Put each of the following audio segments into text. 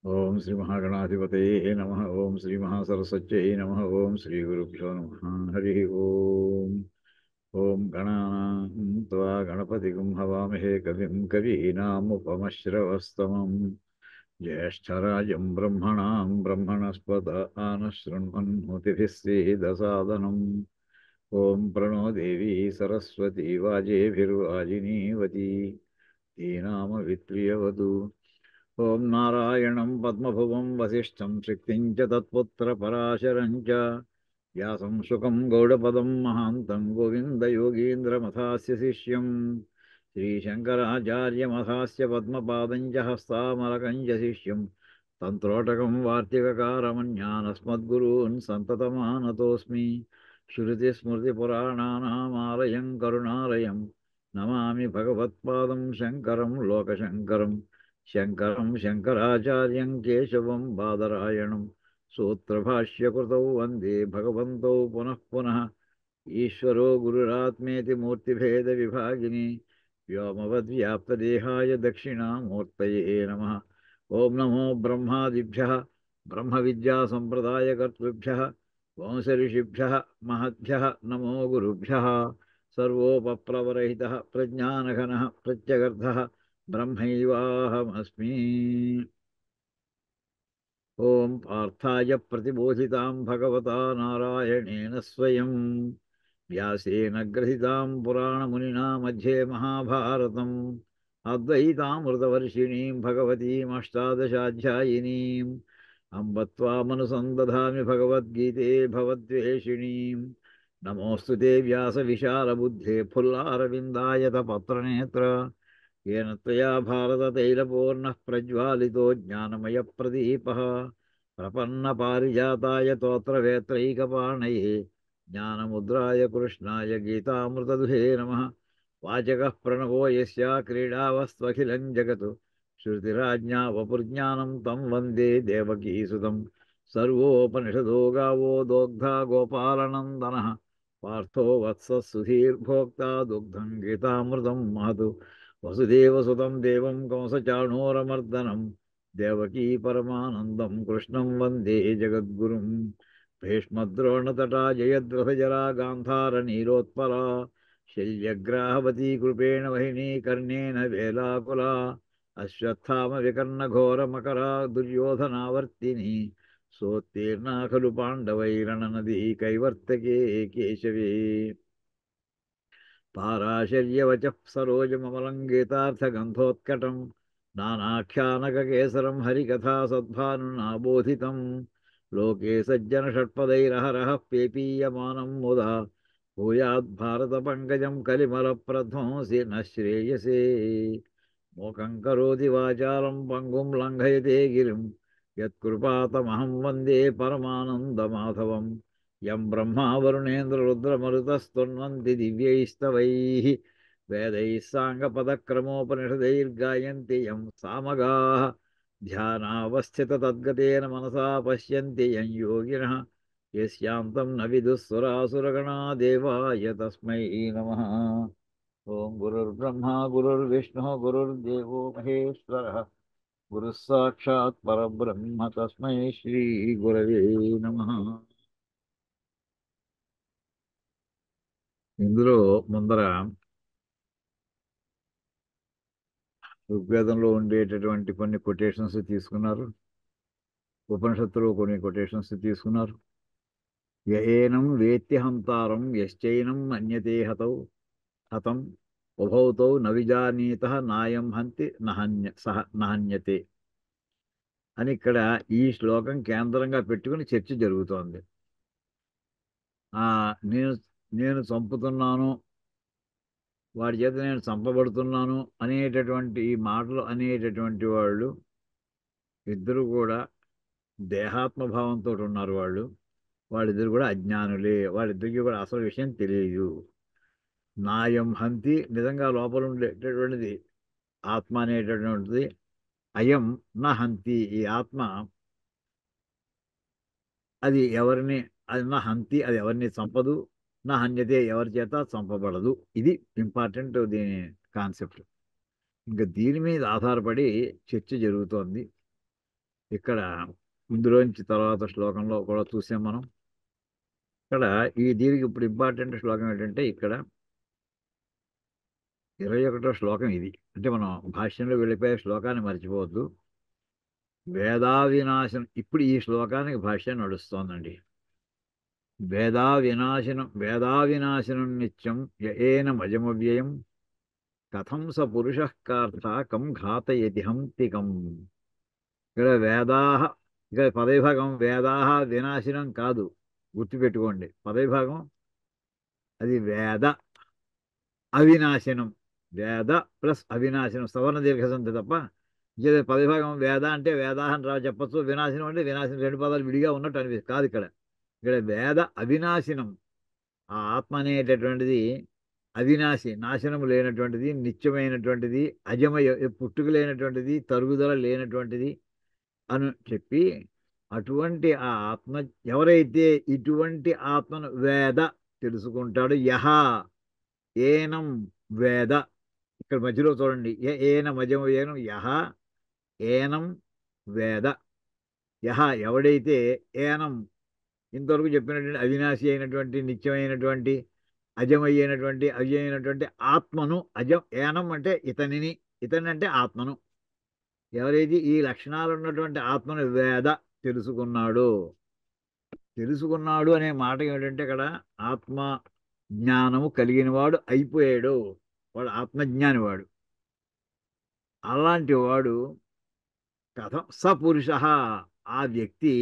ఓం శ్రీ మహాగణాధిపతయే నమ. ఓం శ్రీ మహాసరస్వత్యై నమ. ఓం శ్రీ గురుభ్యో నమ. హరి ఓం. ఓం గణానాం త్వా గణపతిగం హవామహే కవిం కవీనాముపమశ్రవస్తమం జ్యేష్ఠరాజం బ్రహ్మణాం బ్రహ్మణస్పత ఆనశృణ్వన్మోతిభిः సేదసాదనం. ఓం ప్రణో దేవీ సరస్వతీ వాజేభిర్వాజినీవతి ధీనామవిత్రియవతు. ఓం నారాయణం పద్మభువం వసిష్ఠం శక్తిం చ తత్పుత్రపరాశరం చ వ్యాసం శుకం గౌడపదం మహాంతం గోవిందయోగీంద్రమథాస్య శిష్యం శ్రీశంకరాచార్యమథాస్య పద్మపాదం చ హస్తామలకం చ శిష్యం తంత్రోటకం వార్తికకారమన్యానస్మద్గురూన్ సంతతమానతోస్మి. శృతిస్మృతిపురాణానామాలయం కరుణాలయం నమామి భగవత్పాదం శంకరం లోకశంకరం. శంకరం శంకరాచార్యం కేశవం బాదరాయణం సూత్రభాష్యకృతౌ వందే భగవంతౌ పునః పునః. ఈశ్వరో గురురాత్మేతి మూర్తిభేద విభాగిని వ్యోమవద్వ్యాప్తదేహాయ దక్షిణామూర్తయే నమః. ఓం నమో బ్రహ్మాదిభ్యః బ్రహ్మ విద్యా సంప్రదాయకర్తృభ్యః వంశఋషిభ్యః మహద్భ్యః నమో గురుభ్యః. సర్వోపప్లవరహితః ప్రజ్ఞానఘనః ప్రత్యగర్థః బ్రహ్మైవాహమస్మి. ఓం పార్థాయ ప్రతిబోధితాం భగవతా నారాయణేన స్వయం వ్యాసేన గ్రథితాం పురాణమునినా మధ్యే మహాభారతం అద్వైతామృతవర్షిణీం భగవతీమష్టాదశాధ్యాయినీం అంబ త్వామనుసందధామి భగవద్గీతే భవద్వేషిణీం. నమోऽस्तु ते व्यासविशालबुद्धे फुल्लारविन्दायत पत्रनेत्र येन त्वया भारततैलपूर्णः प्रज्वालितो ज्ञानमयप्रदीपः प्रपन्नपारिजाताय तोत्रवेत्रैकपाणये ज्ञानमुद्राय कृष्णाय गीतामृतदुहे नमः. वाचकः प्रणवो यस्य क्रीडावस्त्वखिलं जगत् श्रुतिराज्ञा वपुर्ज्ञानं तं वन्दे देवकीसुतं. सर्वोपनिषदो गावो दोग्धा गोपालनन्दनः पार्थो वत्सः सुधीर्भोक्ता दुग्धं गीतामृतं महत्. वसुदेवसुतं देवं कंसचाणूरमर्दनं देवकी परमानन्दं कृष्णं वन्दे जगद्गुरुं. भीष्मद्रोणतटा जयद्रथजरा गान्धारनीलोत्पला शल्यग्राहवती कृपेण वहिनी कर्णेन वेलाकुला अश्वत्थामविकर्णघोरमकरा दुर्योधनावर्तिनी सोत्तीर्णा खलु पाण्डवैरणनदी कैवर्तके केशवे. पाराशर्यवचः सरोजममलङ्गीतार्थगन्धोत्कटं नानाख्यानककेसरं हरिकथा सद्भानुना बोधितं. लोके सज्जनषट्पदैरहरः पेपीयमानं मुदा भूयाद्भारतपङ्कजं कलिमलप्रध्वंसि न श्रेयसे. मूकं करोति वाचालं पङ्गुं लङ्घयते गिरिं यत्कृपातमहं वन्दे परमानन्दमाधवं. यं ब्रह्मा वरुणेन्द्ररुद्रमरुतस्तुन्वन्ति दिव्यैस्तवैः वेदैः साङ्गपदक्रमोपनिषदैर्गायन्ति यं सामगाः ध्यानावस्थिततद्गतेन मनसा पश्यन्ति यं योगिनः यस्यान्तं न विदुःसुरासुरगणा देवाय तस्मै नमः. ओं गुरुर्ब्रह्मा गुरुर्विष्णुः गुरुर्देवो महेश्वरः गुरुः साक्षात् परब्रह्म तस्मै श्रीगुरवे नमः. ఇందులో ముందర ఋగ్వేదంలో ఉండేటటువంటి కొన్ని కొటేషన్స్ తీసుకున్నారు, ఉపనిషత్తులో కొన్ని కొటేషన్స్ తీసుకున్నారు. ఏనం వేత్తి హంతారం యశ్చైనం అన్యతే హతం ఉభౌతౌ నవిజానీతః నాయం హంతి నహన్యతే అని ఇక్కడ ఈ శ్లోకం కేంద్రంగా పెట్టుకుని చర్చ జరుగుతోంది. నేను నేను చంపుతున్నాను, వాడి చేత నేను చంపబడుతున్నాను అనేటటువంటి ఈ మాటలు అనేటటువంటి వాళ్ళు ఇద్దరు కూడా దేహాత్మభావంతో ఉన్నారు. వాళ్ళిద్దరు కూడా అజ్ఞానులే. వాళ్ళిద్దరికీ కూడా అసలు విషయం తెలియదు. నాయం హంతి, నిజంగా లోపల ఉండేటటువంటిది ఆత్మ అనేటటువంటిది. అయం నా హంతి, ఈ ఆత్మ అది ఎవరిని అది నా హంతి, అది ఎవరిని చంపదు. నా హన్యతే, ఎవరి చేత చంపబడదు. ఇది ఇంపార్టెంట్ దీని కాన్సెప్ట్. ఇంకా దీని మీద ఆధారపడి చర్చ జరుగుతోంది. ఇక్కడ ఇందులోంచి తర్వాత శ్లోకంలో కూడా చూసాం మనం. ఇక్కడ దీనికి ఇప్పుడు ఇంపార్టెంట్ శ్లోకం ఏంటంటే ఇక్కడ 21వ శ్లోకం ఇది. అంటే మనం భాష్యంలో వెళ్ళిపోయే శ్లోకాన్ని మర్చిపోవద్దు. వేదా వినాశనం, ఇప్పుడు ఈ శ్లోకానికి భాష్యం నడుస్తోందండి. వేదా వినాశనం నిత్యం ఏన మజమవ్యయం కథం స పురుష కార్త కం ఘాతయతి హంతికం. ఇక్కడ ఇక్కడ పదవిభాగం వేదాహ వినాశనం కాదు, గుర్తుపెట్టుకోండి. పదవిభాగం అది వేద అవినాశనం. వేద ప్లస్ అవినాశనం సవర్ణ దీర్ఘసంధి తప్ప పదవిభాగం వేద అంటే వేదాహని చెప్పచ్చు, వినాశనం అంటే వినాశనం, రెండు పదాలు విడిగా ఉన్నట్టు అనిపిస్తుంది. కాదు, ఇక్కడ ఇక్కడ వేద అవినాశనం. ఆ ఆత్మ అనేటటువంటిది అవినాశి, నాశనము లేనటువంటిది, నిత్యమైనటువంటిది, అజమయ, పుట్టుక లేనటువంటిది, తరుగుదల లేనటువంటిది అని చెప్పి, అటువంటి ఆ ఆత్మ ఎవరైతే ఇటువంటి ఆత్మను వేద తెలుసుకుంటాడో, ఏనం వేద, ఇక్కడ మధ్యలో చూడండి, ఏన మజమ ఏనం ఏనం వేద. ఎవడైతే ఏనం, ఇంతవరకు చెప్పినటువంటి అవినాశి అయినటువంటి, నిత్యమైనటువంటి, అజమయ్యేనటువంటి, అవ్యమైనటువంటి ఆత్మను, ఏనం అంటే ఇతనిని, ఇతని అంటే ఆత్మను, ఎవరైతే ఈ లక్షణాలు ఉన్నటువంటి ఆత్మను వేద తెలుసుకున్నాడు అనే మాట ఏమిటంటే, ఇక్కడ ఆత్మ జ్ఞానము కలిగిన వాడు అయిపోయాడు, వాడు ఆత్మజ్ఞాని. వాడు అలాంటి వాడు కథం సపురుష, ఆ వ్యక్తి,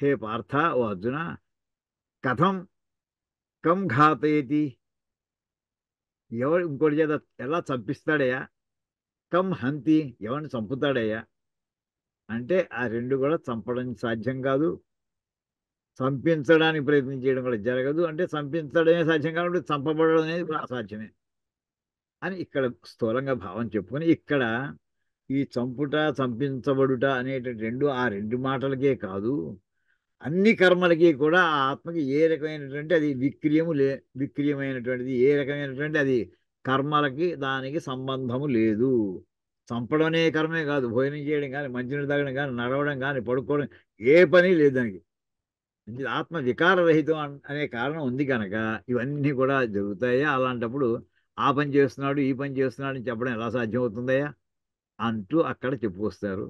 హే పార్థ, ఓ అర్జున, కథం కం ఘాతయతి, ఎవరు ఇంకోటి చేత ఎలా చంపిస్తాడయ్యా, కం హంతి, ఎవరిని చంపుతాడయ్యా అంటే ఆ రెండు కూడా చంపడం సాధ్యం కాదు, చంపించడానికి ప్రయత్నం చేయడం కూడా జరగదు. అంటే చంపించడమే సాధ్యం కాబట్టి చంపబడడం అనేది కూడా అసాధ్యమే అని ఇక్కడ స్థూలంగా భావం చెప్పుకొని, ఇక్కడ ఈ చంపుట చంపించబడుట అనేటువంటి ఆ రెండు మాటలకే కాదు, అన్ని కర్మలకి కూడా ఆ ఆత్మకి ఏ రకమైనటువంటి అది విక్రియమైనటువంటిది, ఏ రకమైనటువంటి అది కర్మలకి దానికి సంబంధము లేదు. చంపడం అనే కర్మే కాదు, భోజనం చేయడం కానీ, మంచినీళ్ళు తాగడం కానీ, నడవడం కానీ, పడుకోవడం, ఏ పని లేదు దానికి. ఆత్మ వికారరహితం అనే కారణం ఉంది కనుక ఇవన్నీ కూడా జరుగుతాయా. అలాంటప్పుడు ఆ పని చేస్తున్నాడు, ఈ పని చేస్తున్నాడు అని చెప్పడం ఎలా సాధ్యం అవుతుందయ్యా అంటూ అక్కడ చెప్పుకొస్తారు.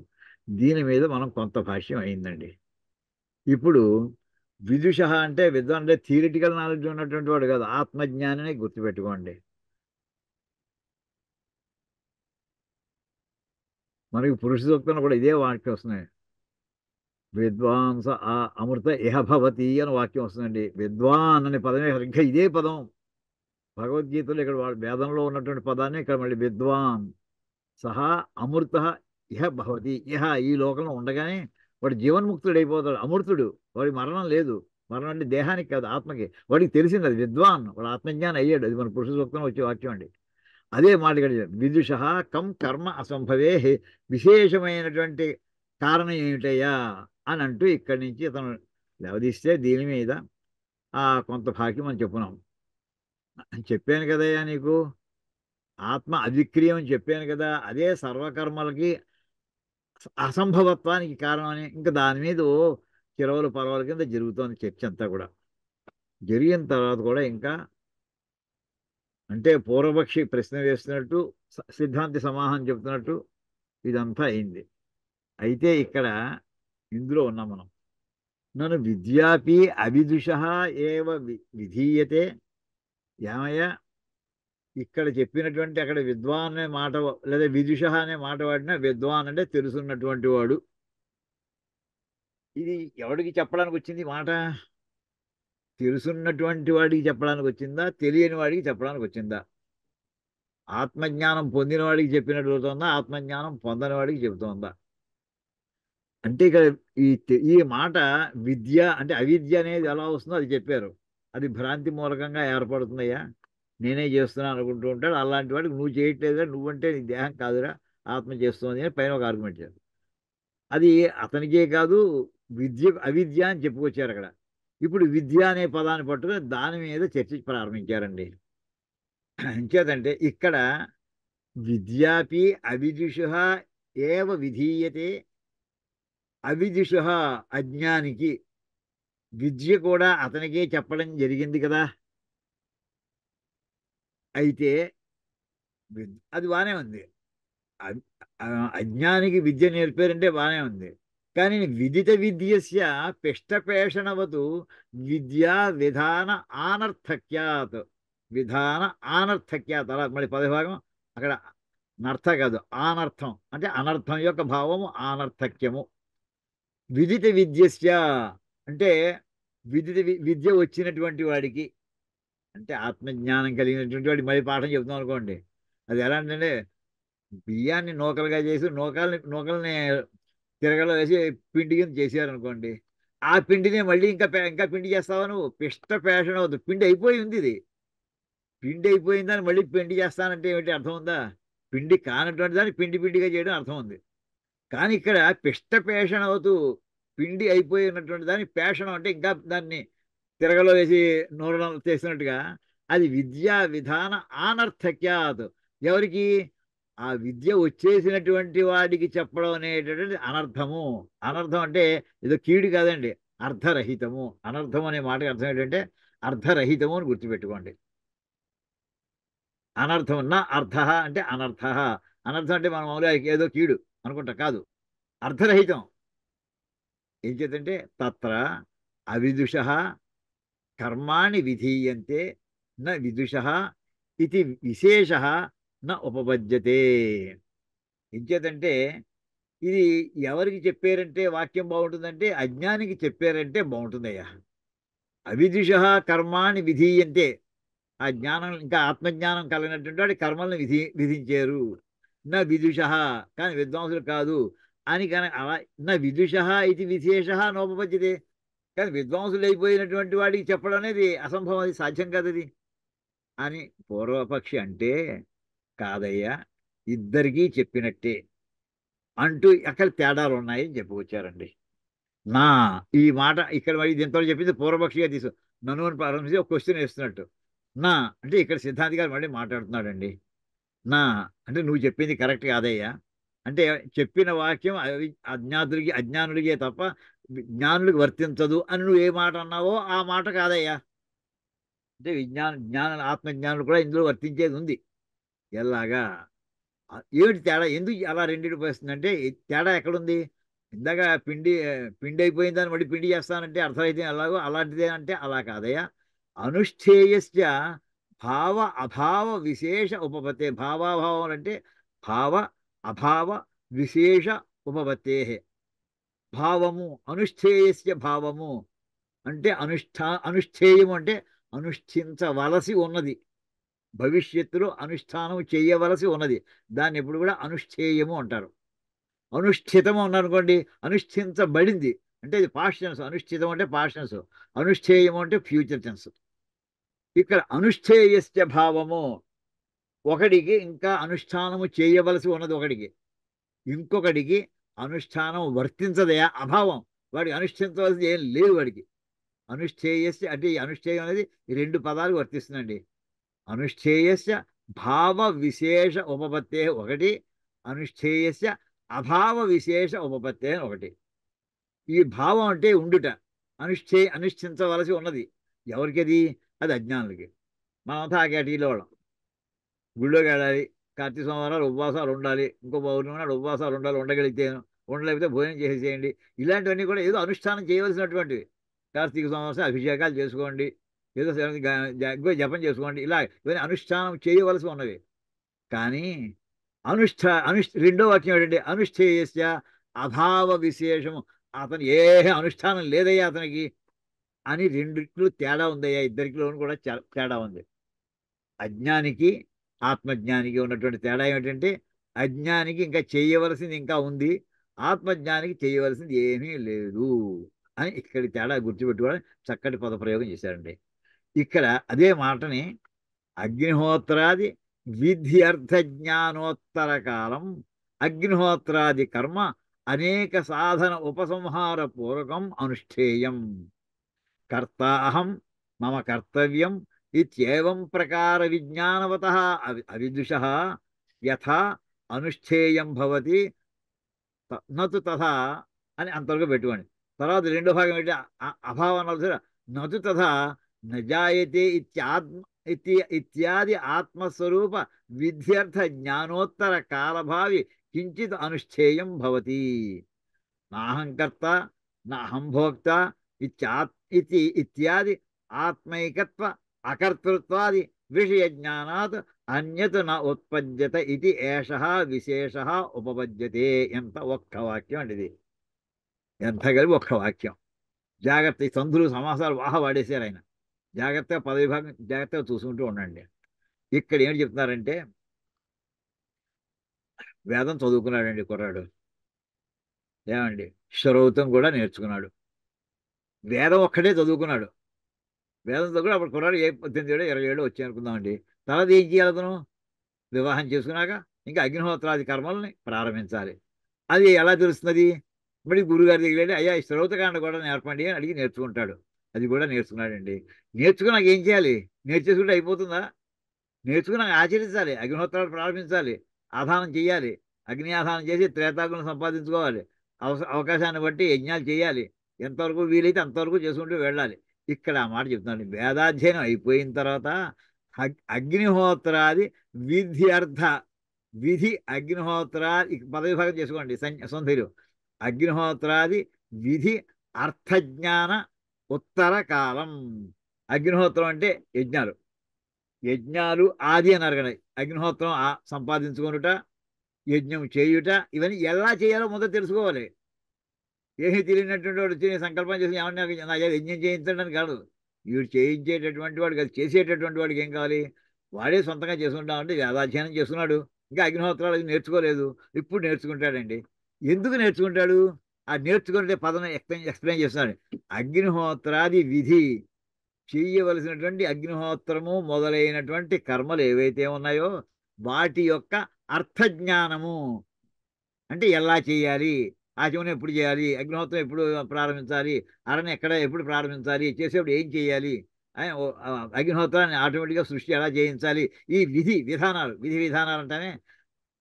దీని మీద మనం కొంత భాష్యం అయిందండి. ఇప్పుడు విదుష అంటే విద్వాన్ అంటే థియరిటికల్ నాలెడ్జ్ ఉన్నటువంటి వాడు కాదు, ఆత్మజ్ఞానిని గుర్తుపెట్టుకోండి. మనకి పురుష సూక్తంలో కూడా ఇదే వాక్యం వస్తున్నాయి. విద్వాంస ఆ అమృత ఇహ భవతి అని వాక్యం వస్తుందండి. విద్వాన్ అనే పదమే సరిగ్గా ఇదే పదం భగవద్గీతలో. ఇక్కడ వేదంలో ఉన్నటువంటి పదాన్ని ఇక్కడ మళ్ళీ విద్వాన్ సహా అమృత ఇహ భవతి. ఈ లోకంలో ఉండగానే వాడు జీవన్ముక్తుడు అయిపోతాడు, అమృతుడు. వాడి మరణం లేదు. మరణం అంటే దేహానికి కాదు, ఆత్మకి. వాడికి తెలిసింది అది విద్వాన్, వాడు ఆత్మజ్ఞానం అయ్యాడు. అది మన పురుష సూక్తంలో వచ్చే వాక్యం అండి. అదే మాట ఇక్కడ విదుష కం కర్మ అసంభవే, విశేషమైనటువంటి కారణం ఏమిటయ్యా అని అంటూ ఇక్కడి నుంచి అతను వ్యవధిస్తే దీని మీద కొంత భాగ్యం అని చెప్పున్నాం. చెప్పాను కదయ్యా నీకు, ఆత్మ అవిక్రియం అని చెప్పాను కదా, అదే సర్వకర్మలకి అసంభవత్వానికి కారణం అని. ఇంకా దాని మీద చిరవలు పర్వాల కింద జరుగుతోంది చర్చ అంతా కూడా. జరిగిన తర్వాత కూడా ఇంకా అంటే పూర్వపక్షి ప్రశ్న వేస్తున్నట్టు, సిద్ధాంతి సమాధానం చెప్తున్నట్టు ఇదంతా అయింది. అయితే ఇక్కడ ఇందులో ఉన్నాం మనం. నన్ను విద్యాపి అవిదుష ఏవ విధీయతే. ఏమయ్యా, ఇక్కడ చెప్పినటువంటి అక్కడ విద్వాన్ అనే మాట లేదా విదుష అనే మాట వాడినా, విద్వాన్ అంటే తెలుసున్నటువంటి వాడు. ఇది ఎవడికి చెప్పడానికి వచ్చింది మాట? తెలుసున్నటువంటి వాడికి చెప్పడానికి వచ్చిందా, తెలియని వాడికి చెప్పడానికి వచ్చిందా? ఆత్మజ్ఞానం పొందిన వాడికి చెప్పినట్టు అవుతుందా, ఆత్మజ్ఞానం పొందని వాడికి చెబుతోందా? అంటే ఇక్కడ ఈ మాట విద్య అంటే అవిద్య అనేది ఎలా వస్తుందో అది చెప్పారు. అది భ్రాంతి మూలకంగా ఏర్పడుతుందయ్యా, నేనే చేస్తున్నాను అనుకుంటూ ఉంటాడు. అలాంటి వాడికి నువ్వు చేయట్లేదురా, నువ్వంటే నీ దేహం కాదురా, ఆత్మ చేస్తుంది అని పైన ఒక ఆర్గ్యుమెంట్ చేశారు. అది అతనికే కాదు, అవిద్య అని చెప్పుకొచ్చారు అక్కడ. ఇప్పుడు విద్య అనే పదాన్ని పట్టుకుని దాని మీద చర్చ ప్రారంభించారండి. ఇంకేదంటే ఇక్కడ విద్యాపి అవిదుష ఏవ విధీయతే. అవిదుష అజ్ఞానికి విద్య కూడా అతనికే చెప్పడం జరిగింది కదా. అయితే అది బానే ఉంది. అ- అజ్ఞానికి విద్య నేర్పారంటే బానే ఉంది. కానీ విదిత విద్యస్య పిష్టపేషణవతు విద్యా విధాన ఆనర్థక్యాత్. విధాన ఆనర్థక్యాత్ అలా మళ్ళీ పదవిభాగం అక్కడ నర్థ కాదు ఆనర్థం అంటే అనర్థం యొక్క భావము ఆనర్థక్యము. విదిత విద్యస్య అంటే విద్య వచ్చినటువంటి వాడికి అంటే ఆత్మజ్ఞానం కలిగినటువంటి వాడికి మళ్ళీ పాఠం చెప్తాం అనుకోండి. అది ఎలా అంటే బియ్యాన్ని నూకలుగా చేసి నూకల్ని తిరగలో వేసి పిండి కింద చేసారనుకోండి. ఆ పిండిని మళ్ళీ ఇంకా పిండి చేస్తావా నువ్వు? పిష్ట పేషణ అవుతుంది. పిండి అయిపోయి ఉంది ఇది. పిండి అయిపోయిందని మళ్ళీ పిండి చేస్తానంటే ఏమిటి అర్థం ఉందా? పిండి కానటువంటి దాన్ని పిండి పిండిగా చేయడం అర్థం ఉంది. కానీ ఇక్కడ పిష్ట పేషణ అవుతూ పిండి అయిపోయినటువంటి దాన్ని పేషణం అంటే ఇంకా దాన్ని తిరగలో వేసి నూరడం చేసినట్టుగా అది విద్యా విధాన ఆనర్థక్యాత్. ఎవరికి? ఆ విద్య వచ్చేసినటువంటి వాడికి చెప్పడం అనేటటువంటి అనర్థము. అనర్థం అంటే ఏదో కీడు కాదండి, అర్థరహితము. అనర్థం అనే మాటకి అర్థం ఏంటంటే అర్థరహితము అని గుర్తుపెట్టుకోండి. అనర్థం నా అర్థ అంటే అనర్థ. అనర్థం అంటే మనం మామూలుగా ఏదో కీడు అనుకుంటా కాదు, అర్థరహితం. ఏం చేద్దంటే తత్ర అవిదుష కర్మాణి విధీయంతే న విదుష ఇది విశేష న ఉపపద్యతే. ఇంకేతంటే ఇది ఎవరికి చెప్పారంటే వాక్యం బాగుంటుందంటే అజ్ఞానికి చెప్పారంటే బాగుంటుందయ్యా. అవిదుష కర్మాణి విధీయంతే. ఆ జ్ఞానం ఇంకా ఆత్మజ్ఞానం కలిగినటువంటి వాడి కర్మల్ని విధించారు. నా విదుష కానీ విద్వాంసులు కాదు అని కానీ అలా నా విదుష ఇది విశేష నోపపద్యతే. కానీ విద్వాంసులు అయిపోయినటువంటి వాడికి చెప్పడం అనేది అసంభవం, అది సాధ్యం కాదు అది అని పూర్వపక్షి అంటే, కాదయ్యా ఇద్దరికీ చెప్పినట్టే అంటూ అక్కడ తేడాలు ఉన్నాయని చెప్పుకొచ్చారండి. నా ఈ మాట ఇక్కడ మరి దీంతో చెప్పింది పూర్వపక్షిగా తీసు నన్ను అని ప్రారంభించి ఒక క్వశ్చన్ వేస్తున్నట్టు. నా అంటే ఇక్కడ సిద్ధాంతి గారు మళ్ళీ మాట్లాడుతున్నాడండి. నా అంటే నువ్వు చెప్పింది కరెక్ట్ కాదయ్యా. అంటే చెప్పిన వాక్యం అజ్ఞానుడికే తప్ప జ్ఞానులకు వర్తించదు అని నువ్వు ఏ మాట అన్నావో ఆ మాట కాదయ్యా. అంటే ఆత్మజ్ఞానులు కూడా ఇందులో వర్తించేది ఉంది. ఎలాగా? ఏమిటి తేడా? ఎందుకు అలా రెండింటి వస్తుందంటే తేడా ఎక్కడుంది? ఇందాక పిండి అయిపోయిన దాన్ని మళ్ళీ పిండి చేస్తానంటే అర్థమైతే ఎలాగో అలాంటిదే అంటే అలా కాదయ్యా. అనుష్ఠేయస్య భావ అభావ విశేష ఉపపత్తే. భావాభావం అంటే భావ అభావ విశేష ఉపపత్తే. భావము అనుష్ఠేయస్య భావము అంటే అనుష్ఠేయము అంటే అనుష్ఠించవలసి ఉన్నది, భవిష్యత్తులో అనుష్ఠానం చేయవలసి ఉన్నది. దాన్ని ఎప్పుడు కూడా అనుష్ఠేయము అంటారు. అనుష్ఠితము అన్నారనుకోండి, అనుష్ఠించబడింది అంటే ఇది పాస్ట్ టెన్స్. అనుష్ఠితం అంటే పాస్ట్ టెన్స్, అనుష్ఠేయము అంటే ఫ్యూచర్ టెన్స్. ఇక్కడ అనుష్ఠేయస్య భావము ఒకడికి ఇంకా అనుష్ఠానము చేయవలసి ఉన్నది ఒకడికి, ఇంకొకడికి అనుష్ఠానం వర్తించదయా అభావం. వాడికి అనుష్ఠించవలసి ఏం లేదు వాడికి. అనుష్ఠేయస్య అంటే ఈ అనుష్ఠేయం అనేది ఈ రెండు పదాలు వర్తిస్తుందండి. అనుష్ఠేయస్య భావ విశేష ఉపపత్తే ఒకటి, అనుష్ఠేయస్య అభావ విశేష ఉపపత్తే ఒకటి. ఈ భావం అంటే ఉండుట, అనుష్ఠించవలసి ఉన్నది. ఎవరికి అది? అది అజ్ఞానులకి. మనమంతా ఆ కేటగిరీలో వాళ్ళం. గుళ్ళోకి వెళ్ళాలి, కార్తీక సోమవారాలు ఉపవాసాలు ఉండాలి, ఇంకో పౌర్ణమి నాడు ఉపవాసాలు ఉండాలి, ఉండగలిగితే ఉండలేకపోతే భోజనం చేసేసేయండి. ఇలాంటివన్నీ కూడా ఏదో అనుష్ఠానం చేయవలసినటువంటివి. కార్తీక సోమవారం అభిషేకాలు చేసుకోండి, ఏదో జపం చేసుకోండి, ఇలా ఇవన్నీ అనుష్ఠానం చేయవలసి ఉన్నవి. కానీ రెండో వాక్యం ఏంటంటే అనుష్ఠేయస్య అభావ విశేషము. అతను ఏ అనుష్ఠానం లేదయ్యా అతనికి అని రెండిట్లో తేడా ఉందయ్యా. ఇద్దరికిలోనూ కూడా తేడా ఉంది. అజ్ఞానికి ఆత్మజ్ఞానికి ఉన్నటువంటి తేడా ఏమిటంటే అజ్ఞానికి ఇంకా చేయవలసింది ఇంకా ఉంది, ఆత్మజ్ఞానికి చేయవలసింది ఏమీ లేదు అని ఇక్కడి తేడా గుర్తుపెట్టుకోవడం చక్కటి పదప్రయోగం చేశారండి. ఇక్కడ అదే మాటని అగ్నిహోత్రాది విధ్యర్థ జ్ఞానోత్తర కాలం అగ్నిహోత్రాది కర్మ అనేక సాధన ఉపసంహార పూర్వకం అనుష్ఠేయం కర్తాహం మమ కర్తవ్యం ఇత్యేవం ప్రకార విజ్ఞానవత అవిదుష యథా అనుష్ఠేయం భవతి నతు తథా అని అంతవరకు పెట్టుకోండి. తర్వాత రెండో భాగం ఏంటి? అభావన నతు తథా నజాయతే ఇత్యాది ఆత్మస్వరూప విధ్యర్థ జ్ఞానోత్తర కాలభావి కించిత్ అనుష్ఠేయం భవతి. నాహంకర్త నాహం భోక్త ఇత్యాది ఆత్మైకత్వ అకర్తృత్వాది విషయ జ్ఞానాత్ అన్యత్ న ఉత్పద్యత ఇది ఏషః విశేషః ఉపపద్యతే. ఎంత ఒక్క వాక్యం అండి ఇది, ఎంత కలిపి ఒక్క వాక్యం. జాగ్రత్త, ఈ సంధులు సమాసాలు వాహ వాడేశారు ఆయన. జాగ్రత్తగా పదవిభాగం జాగ్రత్తగా చూసుకుంటూ ఉండండి. ఇక్కడ ఏం చెప్తున్నారంటే, వేదం చదువుకున్నాడండి కుర్రాడు, ఏమండి శ్రౌతం కూడా నేర్చుకున్నాడు. వేదం ఒక్కటే చదువుకున్నాడు. వేదం చదువుకుని అప్పుడు కుర్రాడు 18 ఏళ్ళు 20 ఏళ్ళు వచ్చాయి అనుకుందామండి. తర్వాత ఏం చేయాలి అతను? వివాహం చేసుకున్నాక ఇంకా అగ్నిహోత్రాది కర్మల్ని ప్రారంభించాలి. అది ఎలా తెలుస్తున్నది? మరి గురుగారి దగ్గర వెళ్ళి అయ్యా ఈ శ్రౌతకాండ కూడా నేర్పండి అని అడిగి నేర్చుకుంటాడు. అది కూడా నేర్చుకున్నాడండి. నేర్చుకున్నాక ఏం చేయాలి? నేర్చేసుకుంటే అయిపోతుందా? నేర్చుకున్నాక ఆచరించాలి. అగ్నిహోత్రాలు ప్రారంభించాలి, ఆధానం చేయాలి. అగ్ని ఆధానం చేసి త్రేతాగ్ని సంపాదించుకోవాలి. అవకాశాన్ని బట్టి యజ్ఞాలు చేయాలి. ఎంతవరకు వీలైతే అంతవరకు చేసుకుంటూ వెళ్ళాలి. ఇక్కడ ఆ మాట చెప్తున్నాను. వేదాధ్యయనం అయిపోయిన తర్వాత అగ్నిహోత్రాది విధ్యర్థ విధి అగ్నిహోత్రాది పదవిభాగం చేసుకోండి సంధిలు. అగ్నిహోత్రాది విధి అర్థజ్ఞాన ఉత్తర కాలం. అగ్నిహోత్రం అంటే యజ్ఞాలు. యజ్ఞాలు ఆది అన్నారు కదా. అగ్నిహోత్రం సంపాదించుకొనుట, యజ్ఞం చేయుట, ఇవన్నీ ఎలా చేయాలో మొదట తెలుసుకోవాలి. ఏమీ తెలియనటువంటి వాడు వచ్చి సంకల్పం చేసి ఏమన్నా నా యజ్ఞం చేయించడానికి కాదు. వీడు చేయించేటటువంటి వాడు కాదు, చేసేటటువంటి వాడికి ఏం కావాలి? వాడే సొంతంగా చేసుకుంటామంటే వేదాధ్యయనం చేస్తున్నాడు, ఇంకా అగ్నిహోత్రాలు అది నేర్చుకోలేదు, ఇప్పుడు నేర్చుకుంటాడండి. ఎందుకు నేర్చుకుంటాడు? ఆ నేర్చుకుంటే పదం ఎక్స్ప్లెయిన్ చేస్తున్నాడు. అగ్నిహోత్రాది విధి, చేయవలసినటువంటి అగ్నిహోత్రము మొదలైనటువంటి కర్మలు ఏవైతే ఉన్నాయో వాటి యొక్క అర్థజ్ఞానము. అంటే ఎలా చేయాలి, ఆచమనం ఎప్పుడు చేయాలి, అగ్నిహోత్రం ఎప్పుడు ప్రారంభించాలి, అరణ్యం ఎక్కడ ఎప్పుడు ప్రారంభించాలి, చేసేప్పుడు ఏం చేయాలి, అగ్నిహోత్రాన్ని ఆటోమేటిక్గా సృష్టి ఎలా చేయించాలి, ఈ విధానాలు విధానాలు అంటేనే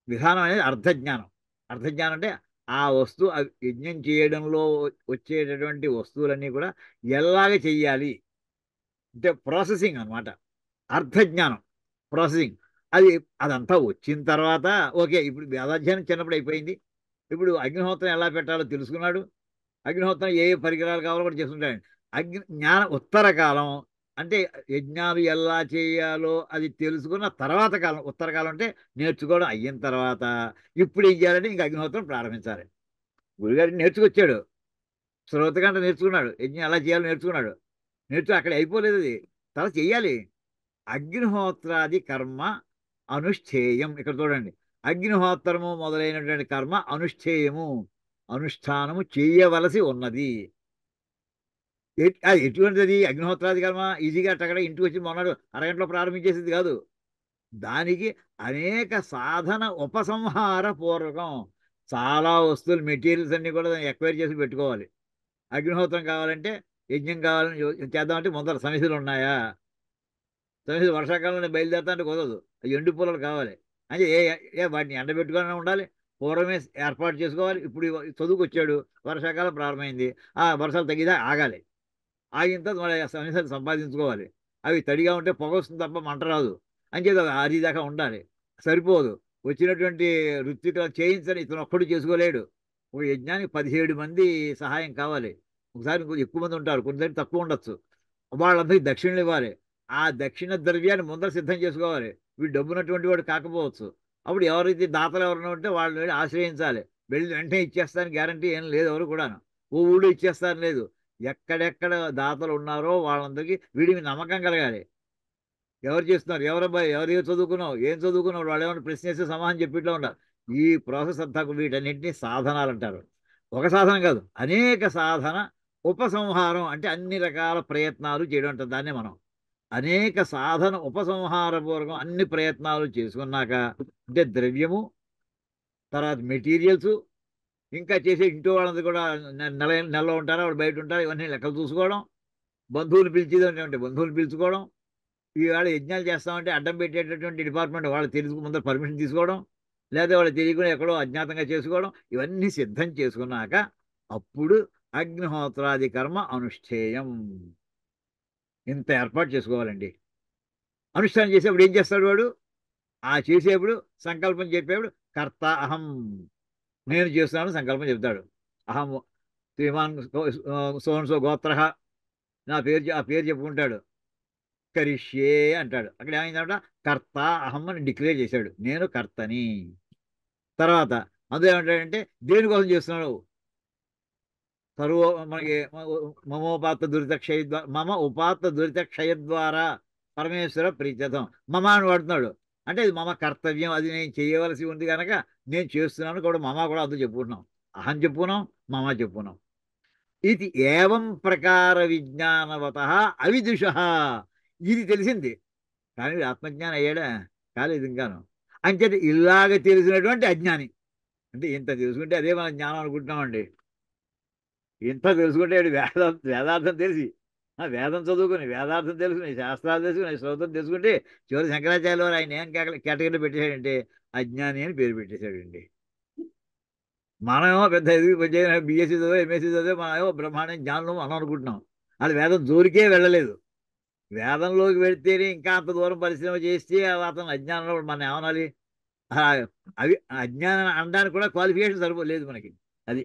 విధానం అనేది అర్థజ్ఞానం. అర్థజ్ఞానం అంటే ఆ వస్తువు యజ్ఞం చేయడంలో వచ్చేటటువంటి వస్తువులన్నీ కూడా ఎలాగ చెయ్యాలి అంటే ప్రాసెసింగ్ అనమాట. అర్థజ్ఞానం ప్రాసెసింగ్. అది అదంతా వచ్చిన తర్వాత ఓకే, ఇప్పుడు వేదాధ్యయనం చిన్నప్పుడు అయిపోయింది. ఇప్పుడు అగ్నిహోత్రం ఎలా పెట్టాలో తెలుసుకున్నాడు. అగ్నిహోత్రం ఏ పరికరాలు కావాలో కూడా చేసుకుంటాడు. జ్ఞాన ఉత్తర కాలం అంటే యజ్ఞాలు ఎలా చేయాలో అది తెలుసుకున్న తర్వాత కాలం. ఉత్తర కాలం అంటే నేర్చుకోవడం అయిన తర్వాత ఇప్పుడు ఏం చేయాలంటే ఇంకా అగ్నిహోత్రం ప్రారంభించాలి. గురుగారిని నేర్చుకొచ్చాడు, శ్రోతగంట నేర్చుకున్నాడు, యజ్ఞం ఎలా చేయాలో నేర్చుకున్నాడు. అక్కడ అయిపోలేదు, అది తర్వాత చెయ్యాలి. అగ్నిహోత్రాది కర్మ అనుష్ఠేయం. ఇక్కడ చూడండి, అగ్నిహోత్రము మొదలైనటువంటి కర్మ అనుష్ఠేయము, అనుష్ఠానము చేయవలసి ఉన్నది. అది ఎటువంటిది? అగ్నిహోత్రాది కర్మ ఈజీగా అక్కడ ఇంటికి వచ్చి మొన్నడు అరగంటలో ప్రారంభించేసింది కాదు. దానికి అనేక సాధన ఉపసంహార పూర్వకం చాలా వస్తువులు మెటీరియల్స్ అన్ని కూడా ఎక్వైర్ చేసి పెట్టుకోవాలి. అగ్నిహోత్రం కావాలంటే, యజ్ఞం కావాలని చేద్దామంటే ముందర సమితులు ఉన్నాయా? సమితులు వర్షాకాలంలో బయలుదేరుతా అంటే కుదరదు, ఎండు పూలలు కావాలి. అంటే వాటిని ఎండబెట్టుకొని ఉండాలి, పూర్వమే ఏర్పాటు చేసుకోవాలి. ఇప్పుడు చదువుకొచ్చాడు, వర్షాకాలం ప్రారంభమైంది, ఆ వర్షాలు తగ్గిదా ఆగాలి. ఆగిన తర్వాత మళ్ళీ సమితులు సంపాదించుకోవాలి. అవి తడిగా ఉంటే పొగ వస్తుంది తప్ప మంట రాదు. అంచేత అది దాకా ఉండాలి. సరిపోదు, వచ్చినటువంటి ఋత్వికులు చేయించని ఇతను ఒక్కడు చేసుకోలేడు. ఒక యజ్ఞానికి 17 మంది సహాయం కావాలి. ఒకసారి ఎక్కువ మంది ఉంటారు, కొంతమంది తక్కువ ఉండొచ్చు. వాళ్ళందరికీ దక్షిణలు ఇవ్వాలి. ఆ దక్షిణ ద్రవ్యాన్ని ముందర సిద్ధం చేసుకోవాలి. వీడు డబ్బున్నటువంటి వాడు కాకపోవచ్చు. అప్పుడు ఎవరైతే దాతలు ఎవరైనా ఉంటే వాళ్ళని వెళ్ళి ఆశ్రయించాలి. వెళ్ళి వెంటనే ఇచ్చేస్తారని గ్యారంటీ ఏం లేదు ఎవరు కూడాను. ఓ ఊళ్ళో ఇచ్చేస్తారని లేదు. ఎక్కడెక్కడ దాతలు ఉన్నారో వాళ్ళందరికీ వీడి మీద నమ్మకం కలగాలి. ఎవరు చేస్తున్నారు, ఎవరబ్బాయి, ఎవరు చదువుకున్నావు, ఏం చదువుకున్నావు, వాళ్ళు ఏమైనా ప్రశ్న చేస్తే సమాధానం చెప్పిట్లో ఉండాలి. ఈ ప్రాసెస్ అంతా వీటన్నింటినీ సాధనాలు అంటారు. ఒక సాధన కాదు, అనేక సాధన ఉపసంహారం అంటే అన్ని రకాల ప్రయత్నాలు చేయడం అంటారు. దాన్నే మనం అనేక సాధన ఉపసంహార పూర్వకం అన్ని ప్రయత్నాలు చేసుకున్నాక అంటే ద్రవ్యము, తర్వాత మెటీరియల్స్, ఇంకా చేసే ఇంట్లో వాళ్ళందరూ కూడా నెలలో ఉంటారా, వాళ్ళు బయట ఉంటారా, ఇవన్నీ లెక్కలు చూసుకోవడం, బంధువులు పిలిచేదంటే బంధువులు పిలుచుకోవడం, ఈవేళ యజ్ఞాలు చేస్తామంటే అడ్డం పెట్టేటటువంటి డిపార్ట్మెంట్ వాళ్ళు తెలుసు ముందర పర్మిషన్ తీసుకోవడం, లేదా వాళ్ళు తెలియకుండా ఎక్కడో అజ్ఞాతంగా చేసుకోవడం, ఇవన్నీ సిద్ధం చేసుకున్నాక అప్పుడు అగ్నిహోత్రాది కర్మ అనుష్ఠేయం. ఇంత ఏర్పాటు చేసుకోవాలండి. అనుష్ఠానం చేసేప్పుడు ఏం చేస్తాడు వాడు? ఆ చేసేప్పుడు సంకల్పం చెప్పేప్పుడు కర్త అహం, నేను చేస్తున్నాను సంకల్పం చెప్తాడు. అహం శ్రీమాన్ సోన్సో గోత్ర, నా పేరు ఆ పేరు చెప్పుకుంటాడు. కరిష్యే అంటాడు. అక్కడ ఏమైందంట? కర్త అహం అని డిక్లేర్ చేశాడు, నేను కర్తని. తర్వాత అందులో ఏమంటాడంటే దేనికోసం చేస్తున్నాడు? సర్వ మనకి మమోపాత్త దురిత క్షయ మమ ఉపాత్త దురిత క్షయ ద్వారా పరమేశ్వర ప్రీత్యర్థం. మమ అని వాడుతున్నాడు. అంటే ఇది మమ కర్తవ్యం, అది నేను చేయవలసి ఉంది కనుక నేను చేస్తున్నాను కూడా. మమ కూడా అందులో చెప్పుకుంటున్నాం. అహం చెప్పుకున్నాం, మమ చెప్పుకున్నాం. ఇది ఏవం ప్రకార విజ్ఞానవత అవిదుష. ఇది తెలిసింది కానీ వీడు ఆత్మజ్ఞానం అయ్యాడా? కాలేదు ఇంకాను. అంచేత ఇలాగ తెలిసినటువంటి అజ్ఞాని. అంటే ఇంత తెలుసుకుంటే అదే మన జ్ఞానం అనుకుంటున్నామండి. ఇంత తెలుసుకుంటే వీడు వేదార్థం తెలిసి, ఆ వేదం చదువుకుని, వేదార్థం తెలుసుకుని, శాస్త్రాలు తెలుసుకుని, శ్రోతం తెలుసుకుంటే చివరి శంకరాచార్య వారు ఆయన ఏం కేటగిరీలో పెట్టేశాడంటే అజ్ఞాని అని పేరు పెట్టేశాడండి. మనమేమో పెద్ద ఎదుగు బీఎస్సీ చదివో ఎంఎస్సీ చదివో మనమేమో బ్రహ్మాండం జ్ఞానం మనం అనుకుంటున్నాం. అది వేదం జోలికే వెళ్ళలేదు. వేదంలోకి వెళితేనే ఇంకా అంత దూరం పరిశ్రమ చేస్తే అతను అజ్ఞానంలో మనం ఏమనాలి? ఆ, అవి అజ్ఞానం అనడానికి కూడా క్వాలిఫికేషన్ సరిపోలేదు మనకి. అది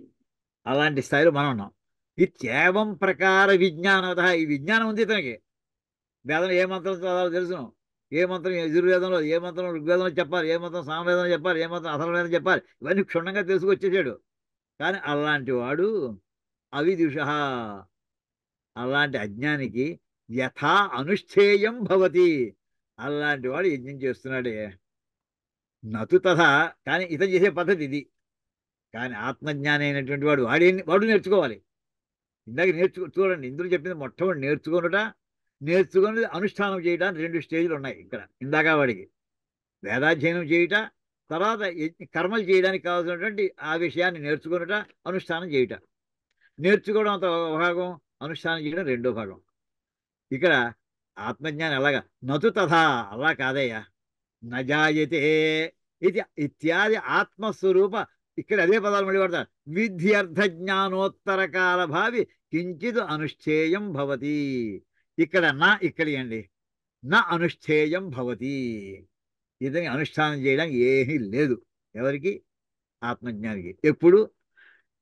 అలాంటి స్థాయిలో మనం ఉన్నాం. ఇది కేవం ప్రకార విజ్ఞానవత. ఈ విజ్ఞానం ఉంది ఇతనికి. వేదం ఏ మంత్రం చదవాలో తెలుసును, ఏ మంత్రం యజుర్వేదంలో, ఏ మంత్రం ఋగ్వేదంలో చెప్పాలి, ఏ మంత్రం సామవేదంలో చెప్పాలి, ఏ మంత్రం అథర్వవేదం చెప్పాలి, ఇవన్నీ క్షుణ్ణంగా తెలుసుకొచ్చేసాడు. కానీ అలాంటి వాడు అవిదుష, అలాంటి అజ్ఞానికి యథా అనుష్ఠేయం భవతి. అలాంటి వాడు యజ్ఞం చేస్తున్నాడే. నతు తథా, కానీ ఇతను చేసే పద్ధతి ఇది. కానీ ఆత్మజ్ఞాని అయినటువంటి వాడు వాడు నేర్చుకోవాలి. ఇందాక చూడండి, ఇందులో చెప్పింది మొట్టమొదటి నేర్చుకొనుట, నేర్చుకుని అనుష్ఠానం చేయడానికి రెండు స్టేజ్లు ఉన్నాయి ఇక్కడ. ఇందాక వాడికి వేదాధ్యయనం చేయుట, తర్వాత కర్మలు చేయడానికి కావాల్సినటువంటి ఆ విషయాన్ని నేర్చుకొనుట, అనుష్ఠానం చేయుట. నేర్చుకోవడం అంత ఒక భాగం, అనుష్ఠానం చేయడం రెండో భాగం. ఇక్కడ ఆత్మజ్ఞానం ఎలాగా? నతు తథా, అలా కాదయ్యా. నజాయతే ఇది ఇత్యాది ఆత్మస్వరూప. ఇక్కడ అదే పదాలు మళ్ళీ పడతారు. విద్యర్థ జ్ఞానోత్తర కాల భావి కించిత్ అనుష్ఠేయం భవతి. ఇక్కడ నా ఇక్కడి అండి, నా అనుష్ఠేయం భవతి. ఇతని అనుష్ఠానం చేయడానికి ఏమీ లేదు. ఎవరికి? ఆత్మజ్ఞానికి. ఎప్పుడు?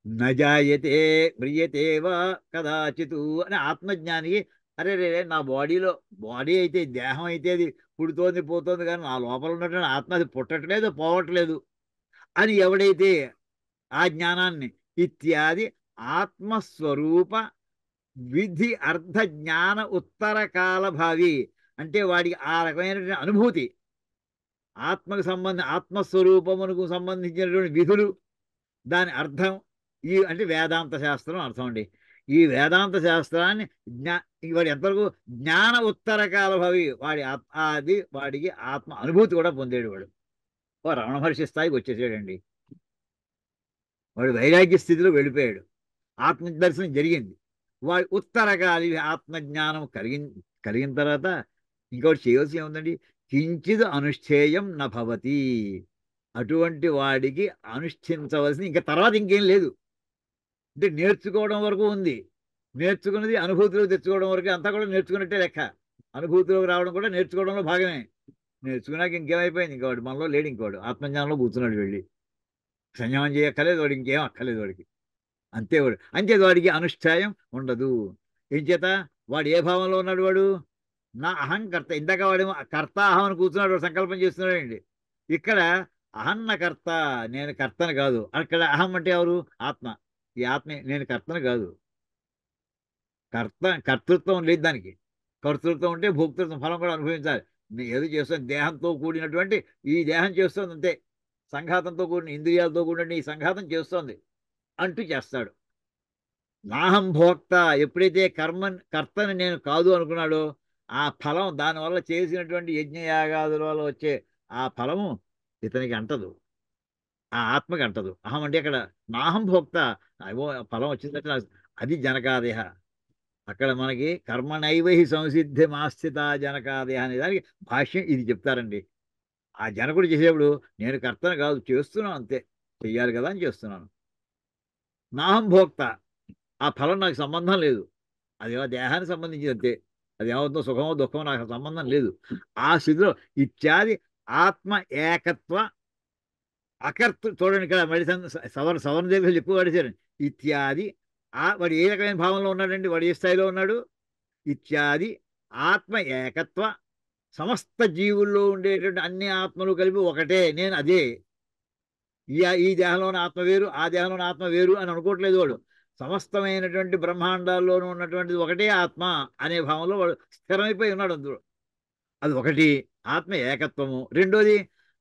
నజాయతే మ్రియతే వా కదాచిత్ అని ఆత్మజ్ఞానికి. అరే రే, నా బాడీ అయితే, దేహం అయితే అది పుడుతోంది పోతోంది, కానీ నా లోపల ఉన్నటువంటి ఆత్మ అది పుట్టట్లేదు పోవట్లేదు అని ఎవడైతే ఆ జ్ఞానాన్ని ఇత్యాది ఆత్మస్వరూప విధి అర్ధ జ్ఞాన ఉత్తర కాల భావి, అంటే వాడికి ఆ రకమైనటువంటి అనుభూతి, ఆత్మస్వరూపమునకు సంబంధించినటువంటి విధులు, దాని అర్థం, ఈ అంటే వేదాంత శాస్త్రం అర్థం అండి. ఈ వేదాంత శాస్త్రాన్ని వాడి ఎంతవరకు జ్ఞాన ఉత్తర కాల భవి, అది వాడికి ఆత్మ అనుభూతి కూడా పొందేడు వాడు. రమణ మహర్షి స్థాయికి వచ్చేసాడండి. వాడు వైరాగ్య స్థితిలో వెళ్ళిపోయాడు. ఆత్మదర్శనం జరిగింది. వాడి ఉత్తరకాలి ఆత్మజ్ఞానం కలిగిన తర్వాత ఇంకోటి చేయవలసి ఏముందండి? కించిద్ అనుష్ఠేయం నభవతి. అటువంటి వాడికి అనుష్ఠించవలసిన ఇంకా తర్వాత ఇంకేం లేదు. అంటే నేర్చుకోవడం వరకు ఉంది. నేర్చుకున్నది అనుభూతిలోకి తెచ్చుకోవడం వరకు అంతా కూడా నేర్చుకున్నట్టే లెక్క. అనుభూతిలోకి రావడం కూడా నేర్చుకోవడంలో భాగమే. నేర్చుకున్నాక ఇంకేమైపోయింది? ఇంకోటి మనలో లేడు. ఇంకోటి ఆత్మజ్ఞానంలో కూర్చున్నాడు వెళ్ళి. సంయమం చేయక్కర్లేదు వాడికి, ఇంకేం అక్కర్లేదు వాడికి. అంతే వాడు. అంతే వాడికి అనుష్ఠాయం ఉండదు. ఏం చేత? వాడు ఏ భావంలో ఉన్నాడు? వాడు నా అహంకర్త. ఇందాక వాడేమో కర్త అహం అని కూర్చున్నాడు, వాడు సంకల్పం చేస్తున్నాడండి. ఇక్కడ అహన్న కర్త, నేను కర్తను కాదు. అక్కడ అహం అంటే ఎవరు? ఆత్మ. ఈ ఆత్మ నేను కర్తను కాదు. కర్తృత్వం లేదు దానికి. కర్తృత్వం ఉంటే భోక్తృత్వం, ఫలం కూడా అనుభవించాలి. ఏదో చేస్తుంది దేహంతో కూడినటువంటి ఈ దేహం చేస్తుంది అంతే. సంఘాతంతో కూడిన ఇంద్రియాలతో కూడిన ఈ సంఘాతం చేస్తోంది అంటూ చేస్తాడు. నాహం భోక్త. ఎప్పుడైతే కర్తని నేను కాదు అనుకున్నాడో, ఆ ఫలం, దానివల్ల చేసినటువంటి యజ్ఞయాగాదుల వల్ల వచ్చే ఆ ఫలము ఇతనికి అంటదు, ఆ ఆత్మకి అంటదు. అహం అంటే అక్కడ నాహం భోక్త. అయ్యో ఫలం వచ్చిందంటే అది జనకాదేహ. అక్కడ మనకి కర్మనైవహి సంసిద్ధి మాస్థిత జనకాదేహ అనే దానికి భాష్యం ఇది చెప్తారండి. ఆ జనకుడు చేసేప్పుడు నేను కర్తను కాదు, చేస్తున్నాను అంతే. చెయ్యాలి కదా అని చేస్తున్నాను. నాహం భోక్త, ఆ ఫలం నాకు సంబంధం లేదు. అది దేహానికి సంబంధించి అంతే. అది ఏమవుతుందో సుఖమో దుఃఖమో నాకు సంబంధం లేదు. ఆ స్థితిలో ఇత్యాది ఆత్మ ఏకత్వ అకర్త చూడండి ఇక్కడ మళ్ళీ సవర్ణ దీర్ఘాలు ఎక్కువ వాడేశారు. ఇత్యాది వాడు ఏ రకమైన భావంలో ఉన్నాడండి? వాడు ఏ స్థాయిలో ఉన్నాడు? ఇత్యాది ఆత్మ ఏకత్వ సమస్త జీవుల్లో ఉండేటువంటి అన్ని ఆత్మలు కలిపి ఒకటే, నేను అదే. ఈ దేహంలోని ఆత్మ వేరు, ఆ దేహంలోని ఆత్మ వేరు అని అనుకోవట్లేదు వాడు. సమస్తమైనటువంటి బ్రహ్మాండాల్లోనూ ఉన్నటువంటిది ఒకటే ఆత్మ అనే భావంలో వాడు స్థిరమైపోయి ఉన్నాడు అందులో. అది ఒకటి ఆత్మ ఏకత్వము. రెండోది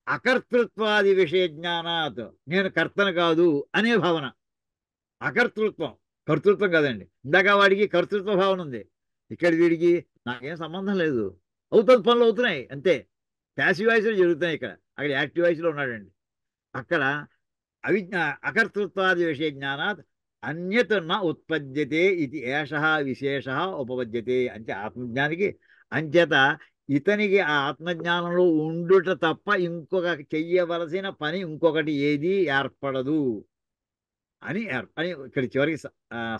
అకర్తృత్వాది విషయ జ్ఞానాత్, నేను కర్తను కాదు అనే భావన. అకర్తృత్వం, కర్తృత్వం కాదండి. ఇందాక వాడికి కర్తృత్వ భావన ఉంది, ఇక్కడ వీడికి నాకేం సంబంధం లేదు, అవుతుంది, పనులు అవుతున్నాయి అంతే. ప్యాసివ్ వాయిస్లో జరుగుతున్నాయి, ఇక్కడ అక్కడ యాక్టివ్ వాయిస్లో ఉన్నాడండి. అక్కడ అవిజ్ఞా అకర్తృత్వాది విషయ జ్ఞానాత్ అన్యత్ న ఉత్పద్యతే ఇది ఏష విశేష ఉపపద్యతే. అంటే ఆత్మజ్ఞానికి అంచేత ఇతనికి ఆ ఆత్మజ్ఞానంలో ఉండుట తప్ప ఇంకొక చెయ్యవలసిన పని ఇంకొకటి ఏది ఏర్పడదు అని ఇక్కడ చివరికి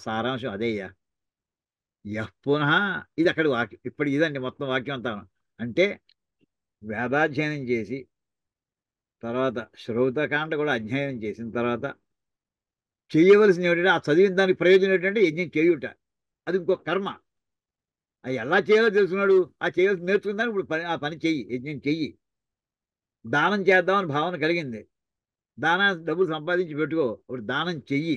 సారాంశం అదేయ్యా. పునః ఇది అక్కడ వాక్యం, ఇప్పుడు ఇదండి మొత్తం వాక్యం అంతా. అంటే వేదాధ్యయనం చేసి తర్వాత శ్రౌతకాండ కూడా అధ్యయనం చేసిన తర్వాత చేయవలసిన ఏమిటంటే, ఆ చదివిన దానికి ప్రయోజనం ఏంటంటే యజ్ఞం చేయుట. అది ఇంకో కర్మ. అది ఎలా చేయాలో తెలుసుకున్నాడు, ఆ చేయవలసి నేర్చుకుందానికి ఇప్పుడు ఆ పని చెయ్యి, యజ్ఞం చెయ్యి. దానం చేద్దామని భావన కలిగింది, డబ్బులు సంపాదించి పెట్టుకో, ఇప్పుడు దానం చెయ్యి.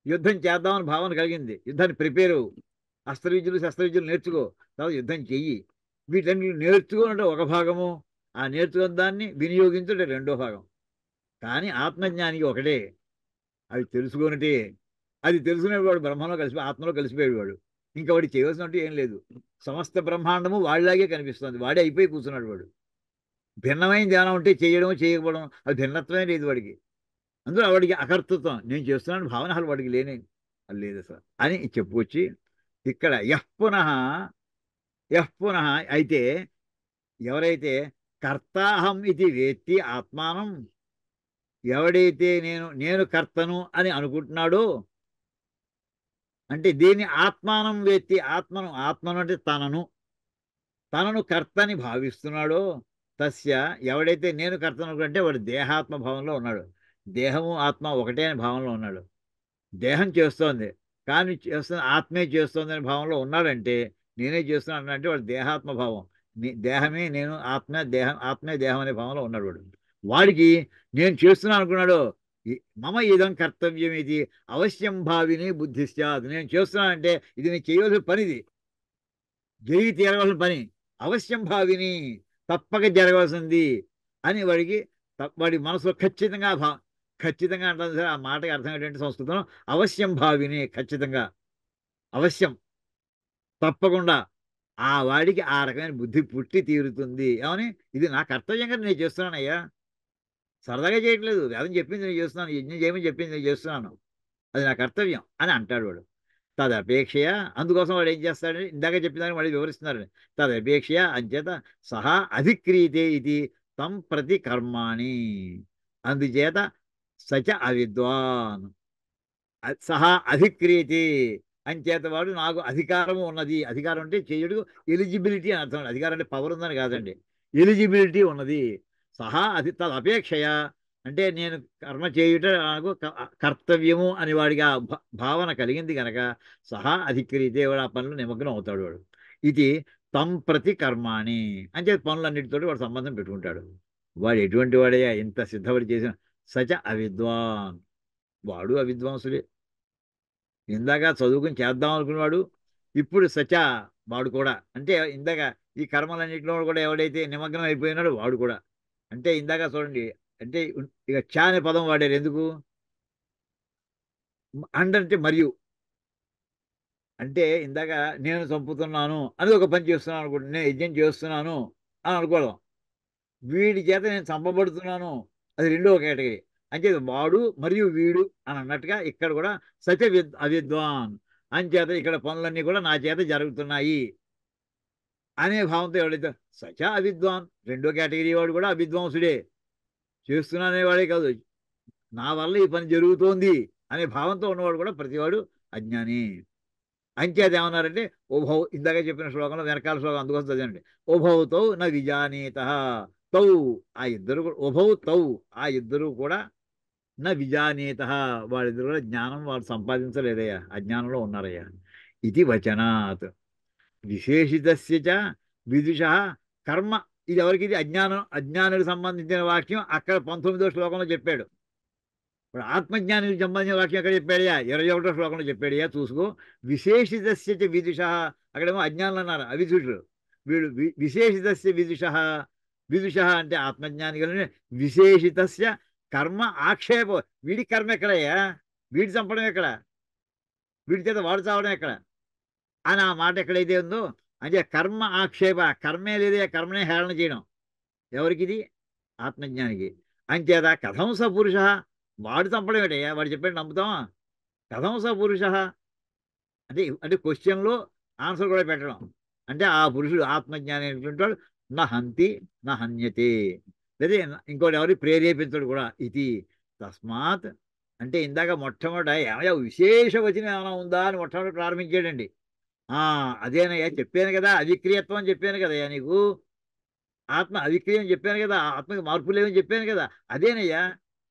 యుద్ధం చేద్దామని భావన కలిగింది, యుద్ధాన్ని ప్రిపేర్ అవ్వు. అస్త్రవిద్యలు శస్త్రవిద్యలు నేర్చుకో, తర్వాత యుద్ధం చెయ్యి. వీటన్ని నేర్చుకోనంటే ఒక భాగము, ఆ నేర్చుకున్న దాన్ని వినియోగించుంటే రెండో భాగం. కానీ ఆత్మజ్ఞానికి ఒకటే, అవి తెలుసుకున్నట్టే. అది తెలుసుకునేవాడు బ్రహ్మలో ఆత్మలో కలిసిపోయేవాడు. ఇంకా వాడు చేయవలసినట్టు ఏం లేదు. సమస్త బ్రహ్మాండము వాడిలాగే కనిపిస్తుంది, వాడే అయిపోయి కూర్చున్నాడు వాడు. భిన్నమైన ధ్యానం ఉంటే చేయడం చేయకపోవడం, అది భిన్నత్వమే లేదు వాడికి. అందులో వాడికి అకర్తృత్వం, నేను చేస్తున్నాను భావన అసలు వాడికి అది లేదు అసలు అని చెప్పుకొచ్చి ఇక్కడ యఃపునః అయితే ఎవరైతే కర్తాహం ఇది వేత్తి ఆత్మానం, ఎవడైతే నేను కర్తను అని అనుకుంటున్నాడో, అంటే దీన్ని ఆత్మానం వేత్తి, ఆత్మను అంటే తనను కర్తని భావిస్తున్నాడో, తస్య ఎవడైతే నేను కర్తను అంటే వాడు దేహాత్మ భావంలో ఉన్నాడు. దేహము ఆత్మ ఒకటే అని భావంలో ఉన్నాడు. దేహం చేస్తోంది కానీ చేస్తున్న ఆత్మే చేస్తోంది అనే భావంలో ఉన్నాడంటే, నేనే చేస్తున్నాను అంటే వాడు దేహాత్మ భావం. దేహమే నేను, ఆత్మే దేహం అనే భావంలో ఉన్నాడు వాడు. వాడికి నేను చేస్తున్నాను అనుకున్నాడు, మమ ఇదం కర్తవ్యం ఇది అవశ్యం భావిని బుద్ధి స్యాత్. నేను చేస్తున్నానంటే ఇది నేను చేయవలసిన పనిది, జరిగి తీరవలసిన పని, అవశ్యం భావిని తప్పక జరగవలసింది అని వాడి మనసులో ఖచ్చితంగా అంటారు సార్. ఆ మాటకి అర్థం ఏంటంటే సంస్కృతంలో అవశ్యం భావిని, ఖచ్చితంగా, అవశ్యం, తప్పకుండా ఆ వాడికి ఆ రకమైన బుద్ధి పుట్టి తీరుతుంది. ఏమని, ఇది నా కర్తవ్యంగా నేను చేస్తున్నానయ్యా, సరదాగా చేయట్లేదు, వేదం చెప్పింది నేను చేస్తున్నాను, యజ్ఞం చేయమని చెప్పింది నేను చేస్తున్నాను, అది నా కర్తవ్యం అని అంటాడు వాడు. తదపేక్షయ, అందుకోసం వాడు ఏం చేస్తాడని ఇందాక చెప్పిన మళ్ళీ వివరిస్తున్నాడు. తదపేక్షయ అంచేత సహా అధిక్రియతే ఇది తం ప్రతి కర్మాణి, అందుచేత సచ అవిద్వాన్ సహా అధిక్రియతే, అంచేత వాడు నాకు అధికారము ఉన్నది. అధికారం అంటే చేయుడు ఎలిజిబిలిటీ అని అర్థం. అధికారం అంటే పవర్ ఉందని కాదండి, ఎలిజిబిలిటీ ఉన్నది. తదపేక్షయ అంటే నేను కర్మ చేయుట నాకు కర్తవ్యము అని వాడికి ఆ భావన కలిగింది కనుక సహా అధిక్రియతే, వాడు ఆ పనులు నిమగ్నం అవుతాడు వాడు. ఇది తం ప్రతి కర్మాణి అంటే పనులన్నిటితోటి వాడు సంబంధం పెట్టుకుంటాడు. వాడు ఎటువంటి వాడయ్యా, ఇంత సిద్ధపడి చేసిన సచ అవిద్వాన్, వాడు అవిద్వాంసుడే. ఇందాక చదువుకుని చేద్దాం అనుకునేవాడు, ఇప్పుడు వాడు కూడా. అంటే ఇందాక ఈ కర్మలన్నింటిలో కూడా ఎవడైతే నిమగ్నం అయిపోయినాడో వాడు కూడా. అంటే ఇందాక చూడండి, అంటే ఇక చా అనే పదం వాడారు ఎందుకు అంటే మరియు. అంటే ఇందాక నేను చంపుతున్నాను అని ఒక పని చేస్తున్నాను అనుకోండి, నేను యజ్ఞం చేస్తున్నాను అని అనుకోవడం, వీడి చేత నేను చంపబడుతున్నాను అది రెండో కేటగిరీ. అంటే వాడు మరియు వీడు అని అన్నట్టుగా ఇక్కడ కూడా అవిద్వాన్, అంచేత ఇక్కడ పనులన్నీ కూడా నా చేత జరుగుతున్నాయి అనే భావంతో ఎవడైతే అవిద్వాన్, రెండో కేటగిరీ వాడు కూడా అవిద్వాంసుడే. చేస్తున్నానే వాడే కాదు, నా వల్ల ఈ పని జరుగుతోంది అనే భావంతో ఉన్నవాడు కూడా ప్రతివాడు అజ్ఞాని. అంచేత ఏమన్నారంటే ఉభౌ, ఇందాక చెప్పిన శ్లోకంలో వెనకాల శ్లోకం అందుకోసం చదివండి. ఉభౌతౌ న విజానీత, తౌ ఆ ఇద్దరు ఉభౌ తౌ ఆ ఇద్దరు కూడా నా విజానీత వాళ్ళిద్దరు కూడా జ్ఞానం వాళ్ళు సంపాదించలేదయ్యా, అజ్ఞానంలో ఉన్నారయ్యా. ఇది వచనాత్ విశేషితస్య చ విదుష కర్మ. ఇది ఎవరికి? ఇది అజ్ఞానులకు సంబంధించిన వాక్యం అక్కడ 19వ శ్లోకంలో చెప్పాడు. ఇప్పుడు ఆత్మజ్ఞానికి సంబంధించిన వాక్యం ఎక్కడ చెప్పాడయా? 21వ శ్లోకంలో చెప్పాడయా, చూసుకో. విశేషితస్య చ విదుష, అక్కడేమో అజ్ఞానులు అన్నారు, అవిదుషులు. వీడు విశేషితస్య విదుష. విదుష అంటే ఆత్మజ్ఞానిகளுని. విశేషితస్య కర్మ ఆక్షేప, వీడి కర్మ ఎక్కడయ్యా? వీడి చంపడం ఎక్కడ? వీడి చేత వాడు చావడం ఎక్కడ అని ఆ మాట ఎక్కడైతే ఉందో, అంటే కర్మ ఆక్షేప, కర్మే లేదే, కర్మనే హేళన చేయడం ఎవరికి? ఇది ఆత్మజ్ఞానికి. అంచేత కథం స పురుష, వాడు చంపడం ఏంటయ్యా? వాడు చెప్పాడు నమ్ముతామా? కథం స పురుష అంటే అంటే క్వశ్చన్లో ఆన్సర్ కూడా పెట్టడం. అంటే ఆ పురుషుడు ఆత్మజ్ఞాని అయినటువంటి వాడు నహంతి నహన్యతే, లేదా ఇంకోటి ఎవరి ప్రేరేపించడు కూడా. ఇది తస్మాత్ అంటే ఇందాక మొట్టమొదట ఏమయ్యా విశేష వచనం ఏమైనా ఉందా అని మొట్టమొదటి ప్రారంభించాడండి. అదేనయ్యా చెప్పాను కదా, అవిక్రియత్వం అని చెప్పాను కదయ్యా నీకు. ఆత్మ అవిక్రియం చెప్పాను కదా, ఆత్మకి మార్పు లేవని చెప్పాను కదా, అదేనయ్యా.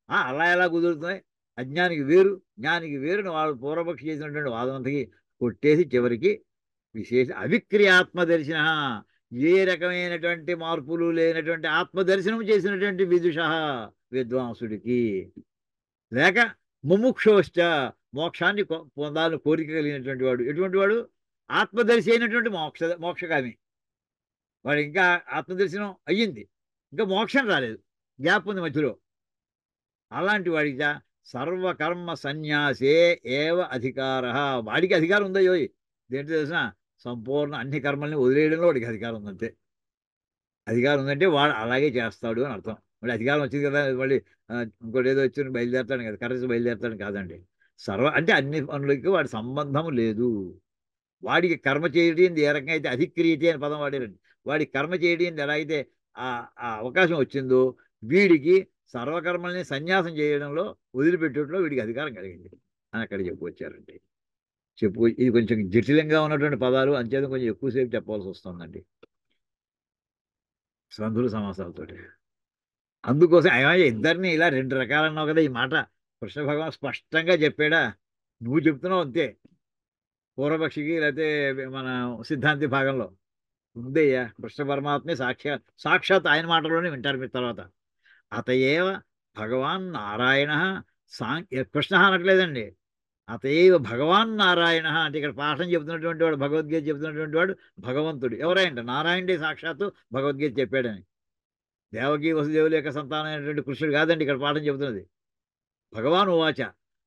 అలా ఎలా కుదురుతున్నాయి? అజ్ఞానికి వేరు జ్ఞానికి వేరుని వాళ్ళు పూర్వపక్షి చేసినటువంటి వాదనంతకి కొట్టేసి చివరికి విశేష అవిక్రియాత్మదర్శన, ఏ రకమైనటువంటి మార్పులు లేనటువంటి ఆత్మదర్శనం చేసినటువంటి విదుష విద్వాంసుడికి, లేక ముముక్షోశ్చ మోక్షాన్ని పొందాలని కోరిక కలిగినటువంటి వాడు. ఎటువంటి వాడు? ఆత్మదర్శి అయినటువంటి మోక్షగామి వాడు. ఇంకా ఆత్మదర్శనం అయ్యింది, ఇంకా మోక్షం రాలేదు, గ్యాప్ ఉంది మధ్యలో. అలాంటి వాడికి సర్వకర్మ సన్యాసే ఏవ అధికార, వాడికి అధికారం ఉందయ్యో. దేంట్లో తెలిసిన సంపూర్ణ అన్ని కర్మల్ని వదిలేయడంలో వాడికి అధికారం ఉందంతే. అధికారం ఉందంటే వాడు అలాగే చేస్తాడు అని అర్థం. మళ్ళీ అధికారం వచ్చింది కదా మళ్ళీ ఇంకోటి ఏదో వచ్చి బయలుదేరతాడు కదా, కరెక్ట్ బయలుదేరతాడు కాదండి. అంటే అన్ని పనులకి వాడి సంబంధం లేదు. వాడికి కర్మ చేయడం ఏ రకంగా అయితే అధిక్రియతే అనే పదం వాడారండి. వాడికి కర్మ చేయడం ఎలా అయితే ఆ అవకాశం వచ్చిందో, వీడికి సర్వకర్మల్ని సన్యాసం చేయడంలో వదిలిపెట్టడంలో వీడికి అధికారం కలిగింది అని అక్కడ చెప్పుకొచ్చారండి. ఇది కొంచెం జటిలంగా ఉన్నటువంటి పదాలు, అంచేత కొంచెం ఎక్కువసేపు చెప్పాల్సి వస్తుందండి సంధుల సమాసాలతో. అందుకోసం ఇద్దరిని ఇలా 2 రకాలన్నావు కదా. ఈ మాట కృష్ణ భగవాన్ స్పష్టంగా చెప్పాడా? నువ్వు చెప్తున్నావు అంతే, పూర్వపక్షికి లేకపోతే మన సిద్ధాంతి భాగంలో ఉందయ్యా. కృష్ణ పరమాత్మే సాక్షాత్ ఆయన మాటలోనే వింటారు మీరు తర్వాత. అతయేవ భగవాన్ నారాయణ కృష్ణ అనట్లేదండి, అతయేవ భగవాన్ నారాయణ అంటే ఇక్కడ పాఠం చెబుతున్నటువంటి వాడు, భగవద్గీత చెబుతున్నటువంటి వాడు భగవంతుడు. ఎవరైంట? నారాయణుడే సాక్షాత్తు భగవద్గీత చెప్పాడని. దేవకీ వసుదేవుల యొక్క సంతానమైనటువంటి కృష్ణుడు కాదండి ఇక్కడ పాఠం చెబుతున్నది. భగవాన్ ఉవాచ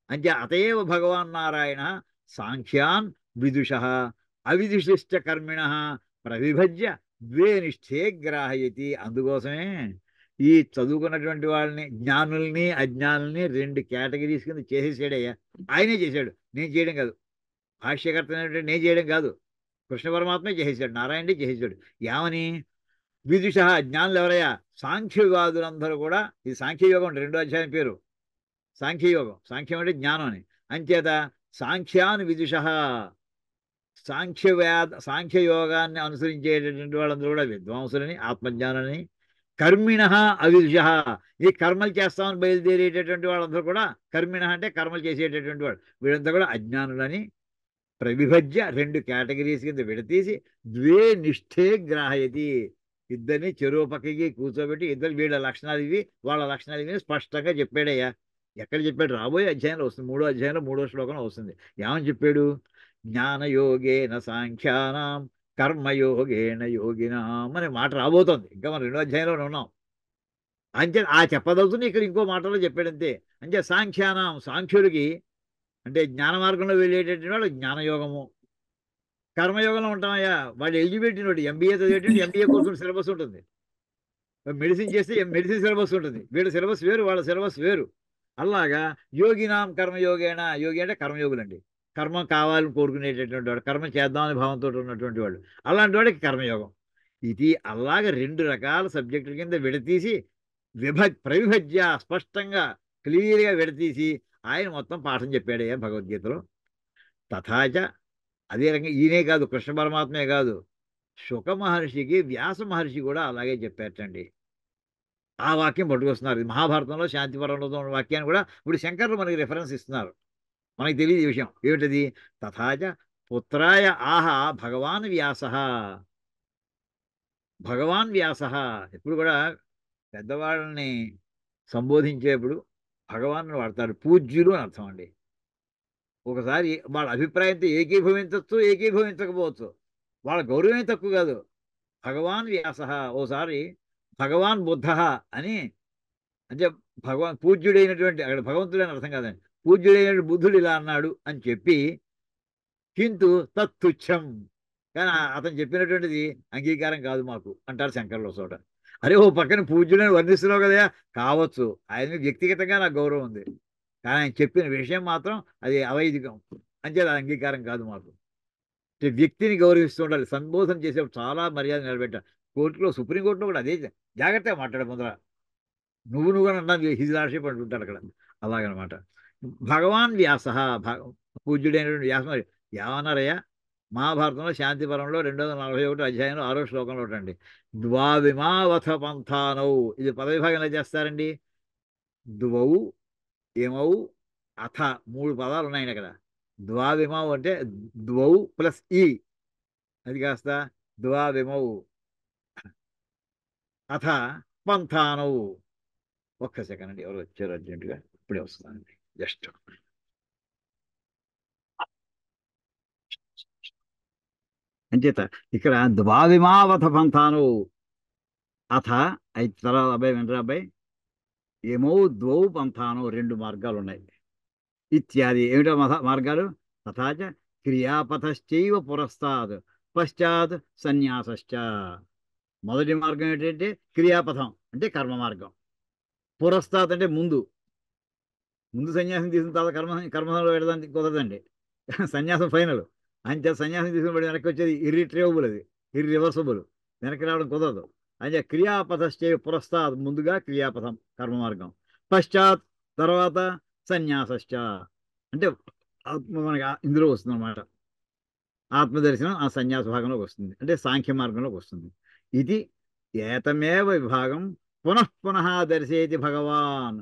అంటే అతయేవ భగవాన్ నారాయణ సాంఖ్యాన్ విదుష అవిదుషిష్ట కర్మిణ ప్రవిభజ్య ద్వే నిష్ఠే గ్రాహయతి. అందుకోసమే ఈ చదువుకున్నటువంటి వాళ్ళని, జ్ఞానుల్ని అజ్ఞానుల్ని 2 కేటగిరీస్ కింద చేసేసాడయ్యా. ఆయనే చేశాడు, నేను చేయడం కాదు. భాష్యకర్త నేను చేయడం కాదు, కృష్ణ పరమాత్మే చేసేసాడు, నారాయణుడే చేసేసాడు. ఏమని? విదుష జ్ఞానులు ఎవరయ్యా? సాంఖ్యవాదులందరూ కూడా. ఇది సాంఖ్యయోగం 2వ అధ్యాయం పేరు సాంఖ్యయోగం. సాంఖ్యం అంటే జ్ఞానం అని. అంచేత సాంఖ్యాను విదుష, సాంఖ్యయోగాన్ని అనుసరించేటటువంటి వాళ్ళందరూ కూడా విద్వాంసులని, ఆత్మజ్ఞానాన్ని. కర్మిణ అవిదుష, ఈ కర్మలు చేస్తామని బయలుదేరేటటువంటి వాళ్ళందరూ కూడా కర్మిణ అంటే కర్మలు చేసేటటువంటి వాడు. వీళ్ళంతా కూడా అజ్ఞానులని ప్రవిభజ్య 2 కేటగిరీస్ కింద విడతీసి ద్వే నిష్ఠే గ్రాహయతి, ఇద్దరిని చెరువు పక్కకి కూర్చోబెట్టి ఇద్దరు వీళ్ళ లక్షణాలు ఇవి వాళ్ళ లక్షణాలు ఇవి స్పష్టంగా చెప్పాడయ్యా. ఎక్కడ చెప్పాడు? రాబోయే అధ్యాయంలో వస్తుంది, 3వ అధ్యాయంలో 3వ శ్లోకంలో వస్తుంది. ఏమని చెప్పాడు? జ్ఞానయోగేన సాంఖ్యానాం కర్మయోగేన యోగినాం అనే మాట రాబోతోంది. ఇంకా మనం 2వ అధ్యాయంలోనే ఉన్నాం. అంతే చెప్పదలుచుని ఇక్కడ ఇంకో మాటలో చెప్పాడంతే. అంటే సాంఖ్యానాం సాంఖ్యుడికి అంటే జ్ఞాన మార్గంలో వెళ్ళేటటువంటి వాడు జ్ఞానయోగము. కర్మయోగంలో ఉంటామయ్యా వాళ్ళు ఎలిజిబిలిటీ నోటి ఎంబీఏ చదివేటువంటి ఎంబీఏ కోర్సు సిలబస్ ఉంటుంది, మెడిసిన్ చేస్తే మెడిసిన్ సిలబస్ ఉంటుంది. వీళ్ళ సిలబస్ వేరు, వాళ్ళ సిలబస్ వేరు. అలాగా యోగినాం కర్మయోగేనా, యోగి అంటే కర్మయోగులండి. కర్మ కావాలని కోరుకునేటటువంటి వాడు, కర్మ చేద్దామని భావంతో ఉన్నటువంటి వాడు, అలాంటి వాడికి కర్మయోగం. ఇది అలాగ 2 రకాల సబ్జెక్టుల కింద విడతీసి ప్రవిభజ్య స్పష్టంగా క్లియర్గా విడతీసి ఆయన మొత్తం పాఠం చెప్పాడయ్యా భగవద్గీతలో. తథాచ అదే రకంగా ఈయనే కాదు, కృష్ణ పరమాత్మే కాదు, శుక మహర్షికి వ్యాస మహర్షి కూడా అలాగే చెప్పారటండి. ఆ వాక్యం పట్టుకొస్తున్నారు. ఇది మహాభారతంలో శాంతి పర్వంలో ఉన్న వాక్యాన్ని కూడా ఇప్పుడు శంకర్లు మనకి రిఫరెన్స్ ఇస్తున్నారు. మనకి తెలియదు ఈ విషయం ఏమిటది. తథాచ పుత్రాయ ఆహ భగవాన్ వ్యాస. భగవాన్ వ్యాస ఎప్పుడు కూడా పెద్దవాళ్ళని సంబోధించేప్పుడు భగవాన్ వాడతాడు. పూజ్యులు అని అర్థం అండి. ఒకసారి వాళ్ళ అభిప్రాయంతో ఏకీభవించవచ్చు, ఏకీభవించకపోవచ్చు. వాళ్ళ గౌరవమే తక్కువ కాదు. భగవాన్ వ్యాస, ఓసారి భగవాన్ బుద్ధ అని, అంటే భగవాన్ పూజ్యుడైనటువంటి, అక్కడ భగవంతుడు అని అర్థం కాదండి, పూజ్యుడైనటువంటి బుద్ధుడు ఇలా అన్నాడు అని చెప్పి, కింటు తత్తుచ్చం, కానీ అతను చెప్పినటువంటిది అంగీకారం కాదు మాకు అంటారు శంకర్ల చోట. అరే ఓ పక్కన పూజ్యుడని వర్ణిస్తున్నావు కదా, కావచ్చు, ఆయన వ్యక్తిగతంగా నాకు గౌరవం ఉంది, కానీ ఆయన చెప్పిన విషయం మాత్రం అది అవైదికం, అంతే, అది అంగీకారం కాదు మాకు. అంటే వ్యక్తిని గౌరవిస్తూ ఉండాలి. సంబోధన చేసేప్పుడు చాలా మర్యాద నిలబెట్టాలి. కోర్టులో, సుప్రీంకోర్టులో కూడా అదే జాగ్రత్తగా మాట్లాడే ముందర. నువ్వు అన్నా హిజ్ లార్డ్షిప్ అంటుంటారు అక్కడ, అలాగనమాట. భగవాన్ వ్యాస, పూజ్యుడైనటువంటి వ్యాసం ఏమన్నారయ్యా, మహాభారతంలో శాంతిపరంలో 241 అధ్యాయంలో 6వ శ్లోకంలో అండి, ద్వావిమావథ పంథానౌ, ఇది పదవిభాగంలో చేస్తారండి. ద్వౌ ఇమౌ అథ, 3 పదాలు ఉన్నాయండి అక్కడ. ద్వావిమౌ అంటే ద్వౌ ప్లస్ ఈ, అది కాస్త ద్వావిమౌ అథ పంథానౌ. ఒక్క సెకండ్ అండి, ఎవరు వచ్చారు అర్జెంటుగా, ఇప్పుడే వస్తానండి జస్ట్. అంచేత ఇక్కడ ద్వావిమావథ పంథాను అథ, అయితే తర్వాత అబ్బాయి వెంటనే అబ్బాయి, ఏమో ద్వౌ పంథాను, 2 మార్గాలు ఉన్నాయి. ఇత్యాది ఏమిటో మార్గాలు. తథాచ క్రియాపథశ్చైవ పురస్తాద్ పశ్చాత్ సన్యాసశ్చ. మొదటి మార్గం ఏంటంటే క్రియాపథం, అంటే కర్మ మార్గం. పురస్తాద్ అంటే ముందు, ముందు సన్యాసం తీసుకున్న తర్వాత కర్మలో వెళ్ళడానికి కుదరదండి. సన్యాసం ఫైనల్. అంతే, సన్యాసం తీసుకుని వెనక్కి వచ్చేది ఇర్రిట్రేవబుల్, అది ఇర్రివర్సబుల్, వెనక్కి రావడం కుదరదు. అంటే క్రియాపథశ్చే పురస్తాద్, ముందుగా క్రియాపథం కర్మ మార్గం, పశ్చాత్ తర్వాత సన్యాసశ్చ, అంటే మనకి ఇందులో వస్తుంది అనమాట. ఆత్మదర్శనం ఆ సన్యాస భాగంలోకి వస్తుంది, అంటే సాంఖ్య మార్గంలోకి వస్తుంది. ఇది ఏతమేవ విభాగం పునః పునః దర్శేతి భగవాన్.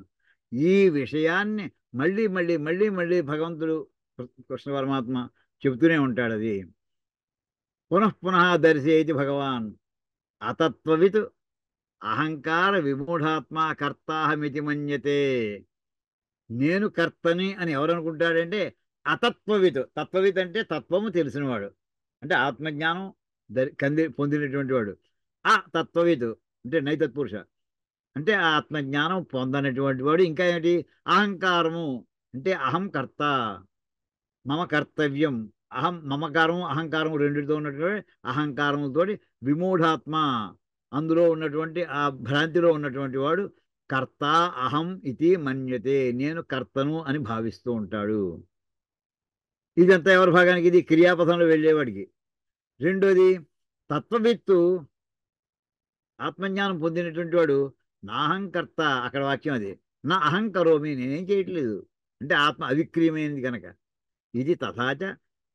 ఈ విషయాన్ని మళ్ళీ మళ్ళీ మళ్ళీ మళ్ళీ భగవంతుడు కృష్ణ పరమాత్మ చెబుతూనే ఉంటాడు. అది పునః పునః దర్శేతి భగవాన్. అతత్వవిత్ అహంకార విమూఢాత్మ కర్తాహమితి మన్యతే. నేను కర్తని అని ఎవరు అనుకుంటాడంటే అతత్వవిత్. తత్వవిత్ అంటే తత్వము తెలిసినవాడు, అంటే ఆత్మజ్ఞానం పొందినటువంటి వాడు. ఆ తత్వవిత్ అంటే నైతత్పురుష, అంటే ఆత్మజ్ఞానం పొందనటువంటి వాడు. ఇంకా ఏంటి, అహంకారము అంటే అహం కర్త, మమ కర్తవ్యం, అహం మమకారము అహంకారము రెండిటితో ఉన్నటువంటి అహంకారముతో విమూఢాత్మ, అందులో ఉన్నటువంటి ఆ భ్రాంతిలో ఉన్నటువంటి వాడు కర్త అహం ఇది మన్యతే, నేను కర్తను అని భావిస్తూ ఉంటాడు. ఇదంతా ఎవరి భాగానికి, ఇది క్రియాపథంలో వెళ్ళేవాడికి. రెండోది తత్వవిత్తు, ఆత్మజ్ఞానం పొందినటువంటి వాడు నాహంకర్త, అక్కడ వాక్యం అది, నా అహంకరోమి, నేనేం చేయట్లేదు, అంటే ఆత్మ అవిక్రీయమైనది కనుక. ఇది తథాచ,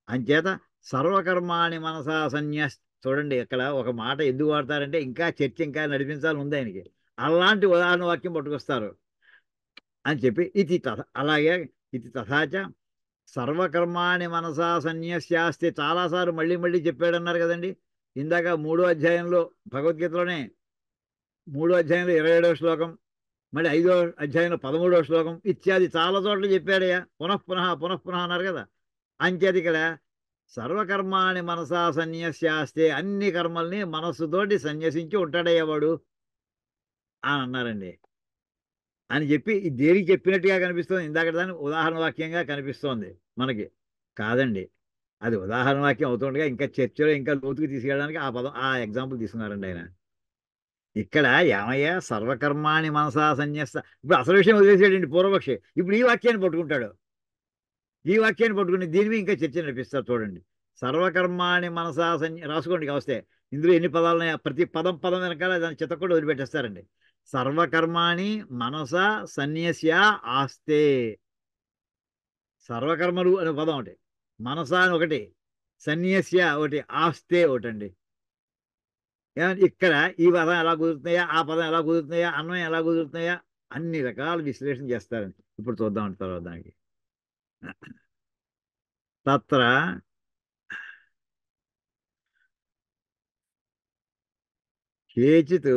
అంచేత సర్వకర్మాణి మనసా సన్యాస్. చూడండి ఇక్కడ ఒక మాట ఎందుకు వాడతారంటే ఇంకా చర్చ ఇంకా నడిపించాలని ఉంది ఆయనకి. అలాంటి ఉదాహరణ వాక్యం పట్టుకొస్తారు అని చెప్పి, ఇది అలాగే ఇది తథాచ సర్వకర్మాణి మనసా సన్యస్యాస్తే చాలాసార్లు మళ్ళీ మళ్ళీ చెప్పాడన్నారు కదండి. ఇందాక 3వ అధ్యాయంలో, భగవద్గీతలోనే 3వ అధ్యాయంలో 27వ శ్లోకం, మళ్ళీ 5వ అధ్యాయంలో 13వ శ్లోకం ఇత్యాది చాలా చోట్ల చెప్పాడయ్యా. పునఃపునః పునఃపునః అన్నారు కదా. అంచేది ఇక్కడ సర్వకర్మాణి మనసా సన్యస్యాస్తే, అన్ని కర్మల్ని మనస్సుతోటి సన్యసించి ఉంటాడయ్యా వాడు అని అన్నారండి. అని చెప్పి ఇది దేనికి చెప్పినట్టుగా కనిపిస్తుంది, ఇందాక దాన్ని ఉదాహరణ వాక్యంగా కనిపిస్తోంది మనకి. కాదండి, అది ఉదాహరణ వాక్యం అవుతుండగా ఇంకా చర్చలో ఇంకా లోతుకు తీసుకెళ్ళడానికి ఆ పదం, ఆ ఎగ్జాంపుల్ తీసుకున్నారండి ఆయన. ఇక్కడ ఏమయ్యా సర్వకర్మాణి మనసా సన్యస్త, ఇప్పుడు అసలు విషయం వదిలేసాడండి పూర్వపక్షి, ఇప్పుడు ఈ వాక్యాన్ని పట్టుకుంటాడు. ఈ వాక్యాన్ని పట్టుకుని దీని మీద ఇంకా చర్చ నడిపిస్తారు. చూడండి, సర్వకర్మాణి మనసా రాసుకోండి వస్తే, ఇందులో ఎన్ని పదాలు ఉన్నాయా, ప్రతి పదం పదం వెనకాల దాన్ని చిత్త కూడా వదిలిపెట్టేస్తారండి. సర్వకర్మాణి మనస సన్యస్య ఆస్తే, సర్వకర్మలు అనే పదం ఒకటి, మనస అని ఒకటి, సన్యస్య ఒకటి, ఆస్తే ఒకటండి. ఏమంటే ఇక్కడ ఈ పదం ఎలా కుదురుతున్నాయా, ఆ పదం ఎలా కుదురుతున్నాయా, అన్వయం ఎలా కుదురుతున్నాయా, అన్ని రకాల విశ్లేషణ చేస్తారండి. ఇప్పుడు చూద్దామంటే తర్వాత దానికి. తత్ర కేచిత్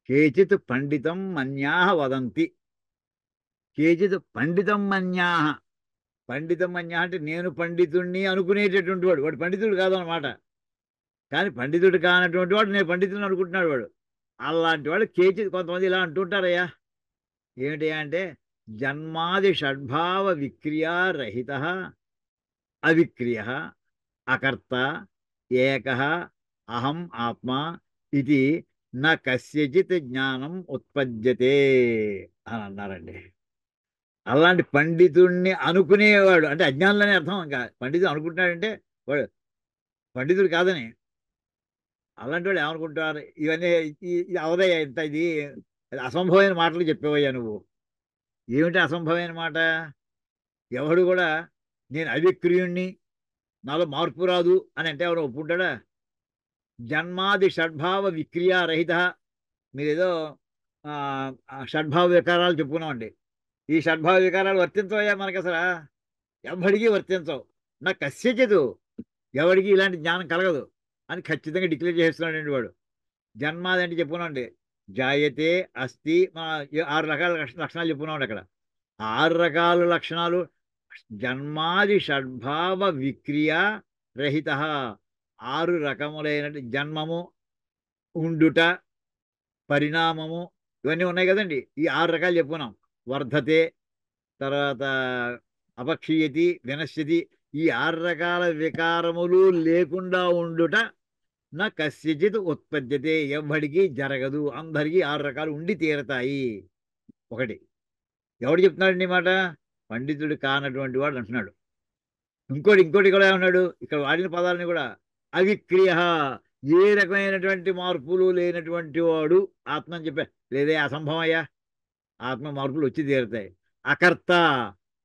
కేచిత్ పండితం మన్యాహ వదంతి. కేచిత్ పండితం మన్యాహ. పండితం మన్యాహ అంటే నేను పండితుణ్ణి అనుకునేటటువంటి వాడు, వాడు పండితుడు కాదనమాట. కానీ పండితుడు కానటువంటి వాడు నేను పండితుడిని అనుకుంటున్నాడు వాడు. అలాంటి వాడు కేచిత్ కొంతమంది ఇలా అంటుంటారయ్యా. ఏమిటి అంటే జన్మాది షడ్భావ విక్రియారహిత అవిక్రియ అకర్త ఏక అహం ఆత్మ ఇది నా కస్యచిత్ జ్ఞానం ఉత్పద్యతే అని అన్నారండి. అలాంటి పండితుడిని అనుకునేవాడు అంటే అజ్ఞానులనే అర్థం. ఇంకా పండితుడు అనుకుంటున్నాడంటే వాడు పండితుడు కాదని. అలాంటి వాడు ఏమనుకుంటారు, ఇవన్నీ ఇది అవదయ్యా, ఇంత ఇది అసంభవమైన మాటలు చెప్పేవయ్యా నువ్వు. ఏమిటి అసంభవమైన మాట? ఎవడు కూడా నేను అవిక్రియుణ్ణి, నాలో మార్పు రాదు అని అంటే ఎవరు ఒప్పుకుంటాడా? జన్మాది షడ్భావ విక్రియారహిత. మీరేదో షడ్భావ వికారాలు చెప్పుకున్నామండి. ఈ షడ్భావ వికారాలు వర్తించవయ్యా మనకి అసలు, ఎవడికి వర్తించవు. నాకు కస్యచిత్ ఎవడికి ఇలాంటి జ్ఞానం కలగదు అని ఖచ్చితంగా డిక్లేర్ చేస్తున్నాడండి వాడు. జన్మాది అంటే చెప్పుకున్నామండి, జాయతే అస్థి, మన 6 రకాల లక్షణాలు చెప్పుకున్నామండి అక్కడ. 6 రకాల లక్షణాలు జన్మాది షడ్భావ విక్రియ రహిత. 6 రకములైన జన్మము, ఉండుట, పరిణామము, ఇవన్నీ ఉన్నాయి కదండి. ఈ 6 రకాలు చెప్పుకున్నాం. వర్ధతే, తర్వాత అపక్షీయతి, వినశ్యతి. ఈ 6 రకాల వికారములు లేకుండా ఉండుట నా కస్యచిత్ ఉత్పద్యతే, ఎవ్వడికి జరగదు. అందరికీ 6 రకాలు ఉండి తీరతాయి. ఒకటి. ఎవడు చెప్తున్నాడండి మాట? పండితుడు కానటువంటి వాడు అంటున్నాడు. ఇంకోటి కూడా ఏమన్నాడు ఇక్కడ వాడిన పదాలని కూడా, అవిక్రియ, ఏ రకమైనటువంటి మార్పులు లేనటువంటి వాడు ఆత్మ అని చెప్పా. లేదే అసంభవమయ్యా, ఆత్మ మార్పులు వచ్చి తీరుతాయి. అకర్త,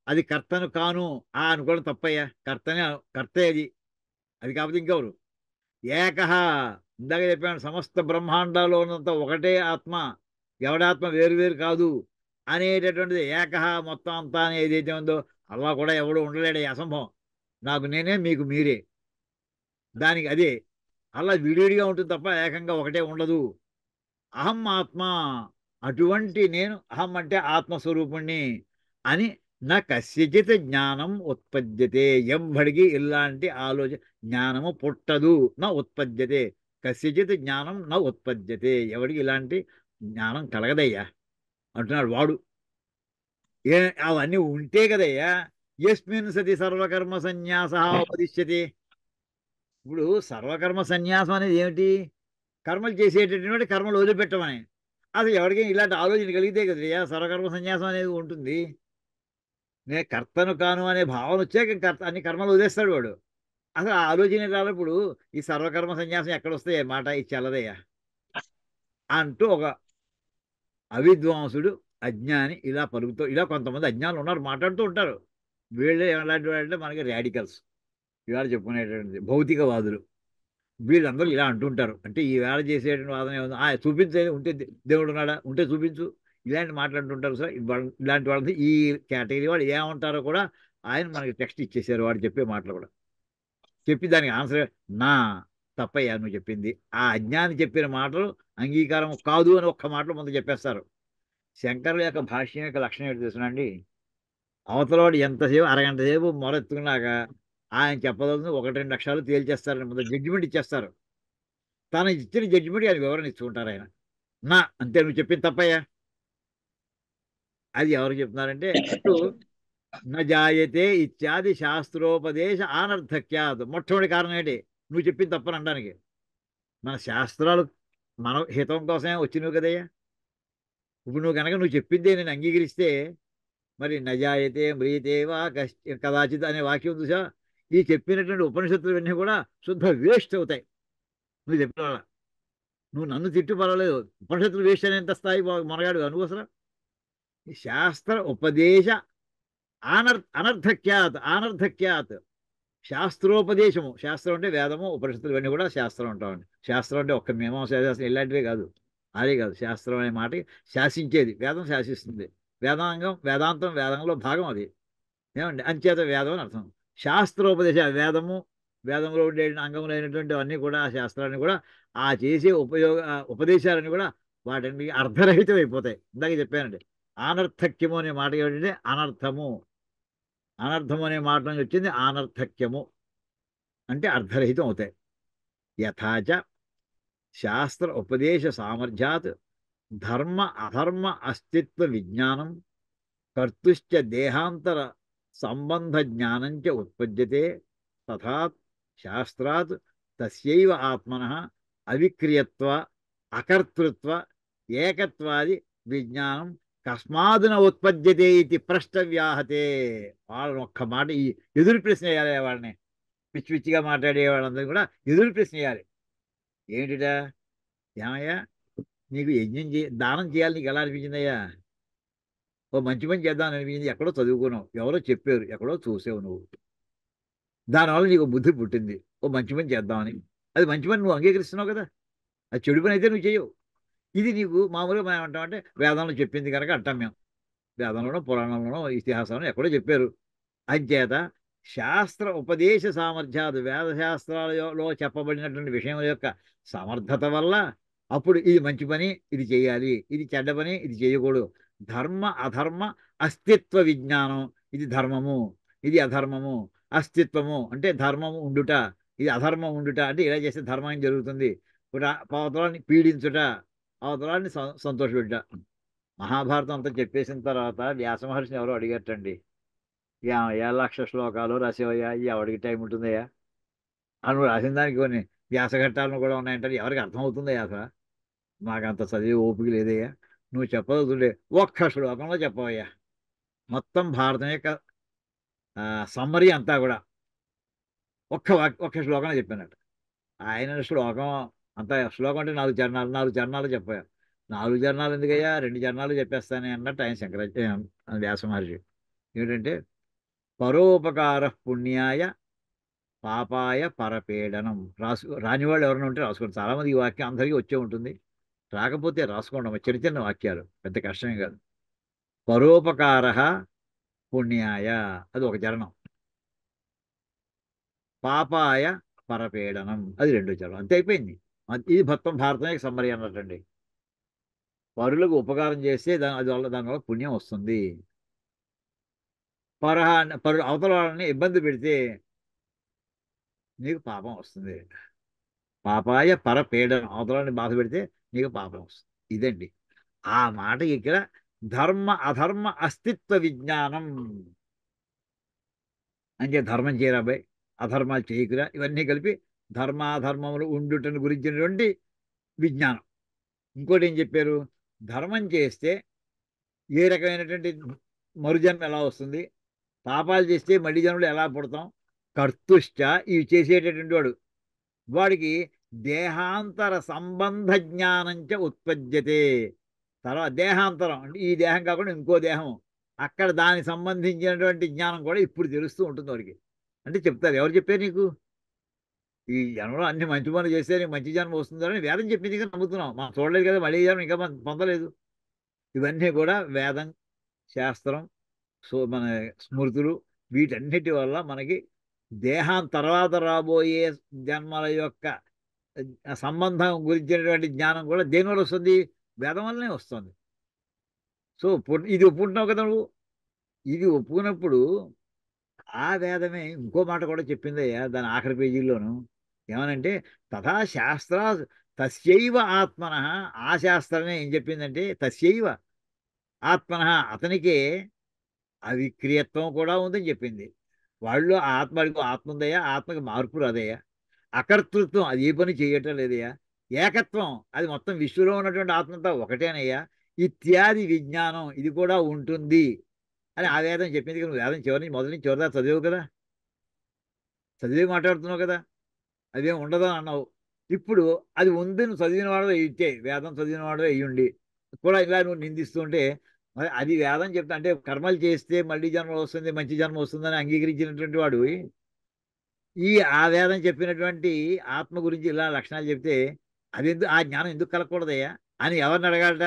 అది కర్తను కాను అనుకోవడం తప్పయ్యా. కర్తే అది, అది కాకపోతే ఇంకెవరు? ఏక, ఇందాక చెప్పాను సమస్త బ్రహ్మాండాల్లో ఉన్నంత ఒకటే ఆత్మ, ఎవడాత్మ వేరు వేరు కాదు అనేటటువంటిది. ఏక మొత్తం అంతా అని ఏదైతే ఉందో అలా కూడా ఎవడు ఉండలేడే, అసంభవం. నాకు నేనే, మీకు మీరే, దానికి అదే. అలా విడివిడిగా ఉంటుంది తప్ప ఏకంగా ఒకటే ఉండదు. అహం ఆత్మ, అటువంటి నేను, అహం అంటే ఆత్మస్వరూపుణ్ణి అని నా కస్యచిత్ జ్ఞానం ఉత్పద్యతే, ఎవ్వడికి ఇలాంటి ఆలోచన జ్ఞానము పుట్టదు. నా ఉత్పద్యతే, కస్యచిత్ జ్ఞానం నా ఉత్పద్యతే, ఎవడికి ఇలాంటి జ్ఞానం కలగదయ్యా అంటున్నాడు వాడు. అవన్నీ ఉంటే కదయ్యా యస్మిన్ సతి సర్వకర్మ సన్యాస ఉపదిశ్యతే. ఇప్పుడు సర్వకర్మ సన్యాసం అనేది ఏమిటి? కర్మలు చేసేటటువంటి కర్మలు వదిలిపెట్టమని. అసలు ఎవరికైనా ఇలాంటి ఆలోచన కలిగితే కదయ్యా సర్వకర్మ సన్యాసం అనేది ఉంటుంది. నేను కర్తను కాను అనే భావన వచ్చాక అన్ని కర్మలు వదిలేస్తాడు వాడు. అసలు ఆ ఆలోచన రానప్పుడు ఈ సర్వకర్మ సన్యాసం ఎక్కడొస్తాయి మాట, ఇది చల్లదయ్యా అంటూ ఒక అవిద్వాంసుడు, అజ్ఞాని ఇలా పలుకుతూ, ఇలా కొంతమంది అజ్ఞానులు ఉన్నారు, మాట్లాడుతూ ఉంటారు. వీళ్ళే ఎలాంటి వాళ్ళంటే మనకి రాడికల్స్, ఇవాళ చెప్పుకునేటటువంటి భౌతికవాదులు. వీళ్ళందరూ ఇలా అంటుంటారు. అంటే ఈ వేళ చేసేటువంటి వాదన ఏముంది, చూపించేది ఉంటే దేవుడు ఉన్నాడా, ఉంటే చూపించు, ఇలాంటి మాట్లాడుతుంటారు. సార్ ఇలాంటి వాళ్ళని ఈ కేటగిరీ వాళ్ళు ఏమంటారో కూడా ఆయన మనకి టెక్స్ట్ ఇచ్చేసారు, వాడు చెప్పే మాటలు కూడా. చెప్పి దానికి ఆన్సర్ నా తప్పయ్యా నువ్వు చెప్పింది, ఆ అజ్ఞాని చెప్పిన మాటలు అంగీకారం కాదు అని ఒక్క మాటలో ముందు చెప్పేస్తారు. శంకరుల యొక్క భాష్యం యొక్క లక్షణం ఏంటి తెలుసునండి? అవతలవాడు ఎంతసేపు అరగంట సేపు మొరెత్తుకున్నాక ఆయన చెప్పదలుచుకుని 1-2 అక్షరాలు తేల్చేస్తారని ముందు జడ్జిమెంట్ ఇచ్చేస్తారు. తను ఇచ్చిన జడ్జిమెంట్ ఆయన వివరణ ఇచ్చుకుంటారు ఆయన. నా అంతే, నువ్వు చెప్పింది తప్పయ్యా. అది ఎవరు చెప్తున్నారంటే అటు నజాయతే ఇత్యాది శాస్త్రోపదేశ ఆనర్థక్యాత్. మొట్టమొదటి కారణం ఏంటి? నువ్వు చెప్పింది తప్పని అనడానికి. మన శాస్త్రాలు మన హితం కోసమే వచ్చినవి కదయ్యా. ఇప్పుడు నువ్వు కనుక నువ్వు చెప్పిందే నేను అంగీకరిస్తే, మరి నజాయతే మ్రియతే వా కదాచిత్ అనే వాక్యం చూసా, ఈ చెప్పినటువంటి ఉపనిషత్తులు ఇవన్నీ కూడా శుద్ధ వేస్ట్ అవుతాయి నువ్వు చెప్పిన వల్ల. నువ్వు నన్ను తిట్టు పర్వాలేదు, ఉపనిషత్తులు వేస్ట్ అనేంత స్థాయి మనగాడు అనుకోసరా. శాస్త్ర ఉపదేశ అనర్థక్యాత్ శాస్త్రోపదేశము. శాస్త్రం అంటే వేదము, ఉపనిషత్తులు ఇవన్నీ కూడా శాస్త్రం అంటామండి. శాస్త్రం అంటే ఒక్క మీమాంస శాస్త్రం ఇలాంటివే కాదు. అదే కాదు. శాస్త్రం అనే మాట శాసించేది. వేదం శాసిస్తుంది. వేదాంతం వేదంలో భాగం అది. ఏమండి అంచేత వేదం అని అర్థం. శాస్త్రోపదేశ వేదంలో ఉండే అంగములైనటువంటి అన్నీ కూడా ఆ శాస్త్రాన్ని కూడా ఆ చేసే ఉపదేశాలన్నీ కూడా వాటిని అర్ధరహితం అయిపోతాయి. ఇందాక చెప్పానండి. ఆనర్థక్యము అనే మాట ఏమిటంటే అనర్థము. అనర్థము అనే మాట నుంచి వచ్చింది ఆనర్థక్యము. అంటే అర్ధరహితం అవుతాయి. యథాచ శాస్త్ర ఉపదేశ సామర్థ్యాత్ ధర్మ అధర్మ అస్తిత్వ విజ్ఞానం కర్తుశ్చ దేహాంతర సంబంధ జ్ఞానంచ ఉత్పద్యతే తథా శాస్త్రాత్ తస్యైవ ఆత్మనః అవిక్రియత్వ అకర్తృత్వ ఏకత్వాది విజ్ఞానం కస్మాదున ఉత్పద్యతే ఇది ప్రష్టవ్యాహతే. వాళ్ళని ఒక్క మాట ఈ ఎదురు ప్రశ్న వేయాలి. వాళ్ళని పిచ్చి పిచ్చిగా మాట్లాడే వాళ్ళందరూ కూడా ఎదురు ప్రశ్న వేయాలి. ఏమిటిటా? ఏమయ్యా, నీకు దానం చేయాలి, నీకు ఎలా అనిపించిందయ్యా? ఓ మంచి పని చేద్దాం అనిపించింది. ఎక్కడో చదువుకున్నావు, ఎవరో చెప్పారు, ఎక్కడో చూసావు నువ్వు. దానివల్ల నీకు బుద్ధి పుట్టింది ఓ మంచి పని చేద్దామని. అది మంచి పని నువ్వు అంగీకరిస్తున్నావు కదా. అది చెడు పని అయితే నువ్వు చేయవు. ఇది నీకు మామూలుగా మనం ఏమంటామంటే వేదంలో చెప్పింది కనుక అంటాం మేము. వేదంలోనో పురాణంలోనో ఇతిహాసంలో ఎక్కడో చెప్పారు. అంచేత శాస్త్ర ఉపదేశ సామర్థ్యాలు వేదశాస్త్రాలలో చెప్పబడినటువంటి విషయం యొక్క సమర్థత వల్ల అప్పుడు ఇది మంచి పని, ఇది చేయాలి, ఇది చెడ్డ పని, ఇది చేయకూడదు. ధర్మ అధర్మ అస్తిత్వ విజ్ఞానం. ఇది ధర్మము, ఇది అధర్మము. అస్తిత్వము అంటే ధర్మము ఉండుట, ఇది అధర్మం ఉండుట. అంటే ఇలా చేస్తే ధర్మం జరుగుతుంది. అవతలాన్ని పీడించుట, అవతలాన్ని సంతోషపెట్టుట. మహాభారతం అంతా చెప్పేసిన తర్వాత వ్యాస మహర్షిని ఎవరో అడిగట్టండి, ఏ లక్ష శ్లోకాలు రాసేవయ్యా, ఎవరికి టైం ఉంటుందయ్యా? నువ్వు రాసిన దానికి కొన్ని వ్యాసఘట్టాలను కూడా ఉన్నాయంటే ఎవరికి అర్థమవుతుందయ్యా అసలు? మాకంత చదివే ఓపిక లేదయ్యా. నువ్వు చెప్పదులే, ఒక్క శ్లోకంలో చెప్పవయ్యా మొత్తం భారతం యొక్క సమ్మరీ అంతా కూడా ఒక్క శ్లోకంలో చెప్పానట. ఆయన శ్లోకం అంత శ్లోకం అంటే 4 చరణాలు చెప్పారు. 4 చరణాలు ఎందుకయ్యా, 2 చరణాలు చెప్పేస్తానే అన్నట్టు ఆయన వ్యాస మహర్షి. ఏంటంటే పరోపకార పుణ్యాయ పాపాయ పరపీడనం. రాని వాళ్ళు ఎవరైనా ఉంటే రాసుకోండి. చాలామంది ఈ వాక్యం అందరికీ వచ్చే ఉంటుంది. రాకపోతే రాసుకోండి. చిన్న చిన్న వాక్యాలు, పెద్ద కష్టమే కాదు. పరోపకార పుణ్యాయ అది ఒక చరణం. పాపాయ పరపీడనం అది 2 చరణం. అంతే అయిపోయింది. ఇది మొత్తం భారతం యొక్క సమ్మరి అన్నట్టండి. పరులకు ఉపకారం చేస్తే దానివల్ల పుణ్యం వస్తుంది. అవతల వాళ్ళని ఇబ్బంది పెడితే నీకు పాపం వస్తుంది. పాపాయ పరపీడనం, అవతలని బాధ పెడితే నీకు పాపం వస్తుంది. ఇదండి ఆ మాట. ఇక్కడ ధర్మ అధర్మ అస్తిత్వ విజ్ఞానం అంటే ధర్మం చేయరాబాయ్, అధర్మాలు చేయకురా, ఇవన్నీ కలిపి ధర్మాధర్మములు ఉండుటను గురించినటువంటి విజ్ఞానం. ఇంకోటి ఏం చెప్పారు? ధర్మం చేస్తే ఏ రకమైనటువంటి మరుజన్మ ఎలా వస్తుంది, పాపాలు చేస్తే మళ్ళీ జన్మలు ఎలా పుడతాం. కర్తుష్ట ఇవి చేసేటటువంటి వాడికి దేహాంతర సంబంధ జ్ఞానంచ ఉత్పద్యతే. తర్వాత దేహాంతరం అంటే ఈ దేహం కాకుండా ఇంకో దేహం, అక్కడ దానికి సంబంధించినటువంటి జ్ఞానం కూడా ఇప్పుడు తెలుస్తూ ఉంటుంది వాడికి. అంటే చెప్తారు. ఎవరు చెప్పారు నీకు? ఈ జన్మలో అన్ని మంచి పనులు చేస్తే నీకు మంచి జన్మ వస్తుందని వేదం చెప్పింది కదా, నమ్ముతున్నాం. మనం చూడలేదు కదా, మళ్ళీ జన్మ ఇంకా మనం పొందలేదు. ఇవన్నీ కూడా వేదం, శాస్త్రం, మన స్మృతులు, వీటన్నిటి వల్ల మనకి దేహం తర్వాత రాబోయే జన్మల యొక్క సంబంధం గురించినటువంటి జ్ఞానం కూడా దేనివల్ల వస్తుంది? వేదం వల్లనే వస్తుంది. సో ఇది ఒప్పుకుంటున్నావు కదా నువ్వు. ఇది ఒప్పుకున్నప్పుడు ఆ వేదమే ఇంకో మాట కూడా చెప్పిందయ్యా దాని ఆఖరి పేజీల్లోను. ఏమనంటే తథా శాస్త్ర తస్యైవ ఆత్మన. ఆ శాస్త్రమే ఏం చెప్పిందంటే తస్యైవ ఆత్మన, అతనికే అవిక్రియత్వం కూడా ఉందని చెప్పింది. వాళ్ళు ఆత్మడికి ఆత్మ ఉందయ్యా, ఆత్మకి మార్పు రాదయ్యా. అకర్తృత్వం, అది ఏ పని చేయటం లేదయ్యా. ఏకత్వం, అది మొత్తం విశ్వలో ఉన్నటువంటి ఆత్మంతా ఒకటేనయ్యా. ఇత్యాది విజ్ఞానం ఇది కూడా ఉంటుంది అని ఆ వేదం చెప్పింది. నువ్వు వేదం చివరి నుంచి మొదటి నుంచి చివరిదా చదివావు కదా, చదివి మాట్లాడుతున్నావు కదా, అదేం ఉండదని అన్నావు. ఇప్పుడు అది ఉంది, నువ్వు చదివిన వాడు ఇచ్చే వేదం చదివిన వాడు అయ్యుండి కూడా ఇలా నువ్వు నిందిస్తుంటే మరి అది వేదం చెప్తా అంటే కర్మలు చేస్తే మళ్ళీ జన్మ వస్తుంది, మంచి జన్మ వస్తుందని అంగీకరించినటువంటి వాడు ఈ ఆ వేదం చెప్పినటువంటి ఆత్మ గురించి ఇలా లక్షణాలు చెప్తే ఆ జ్ఞానం ఎందుకు కలగకూడదయ్యా అని ఎవరిని అడగాలట?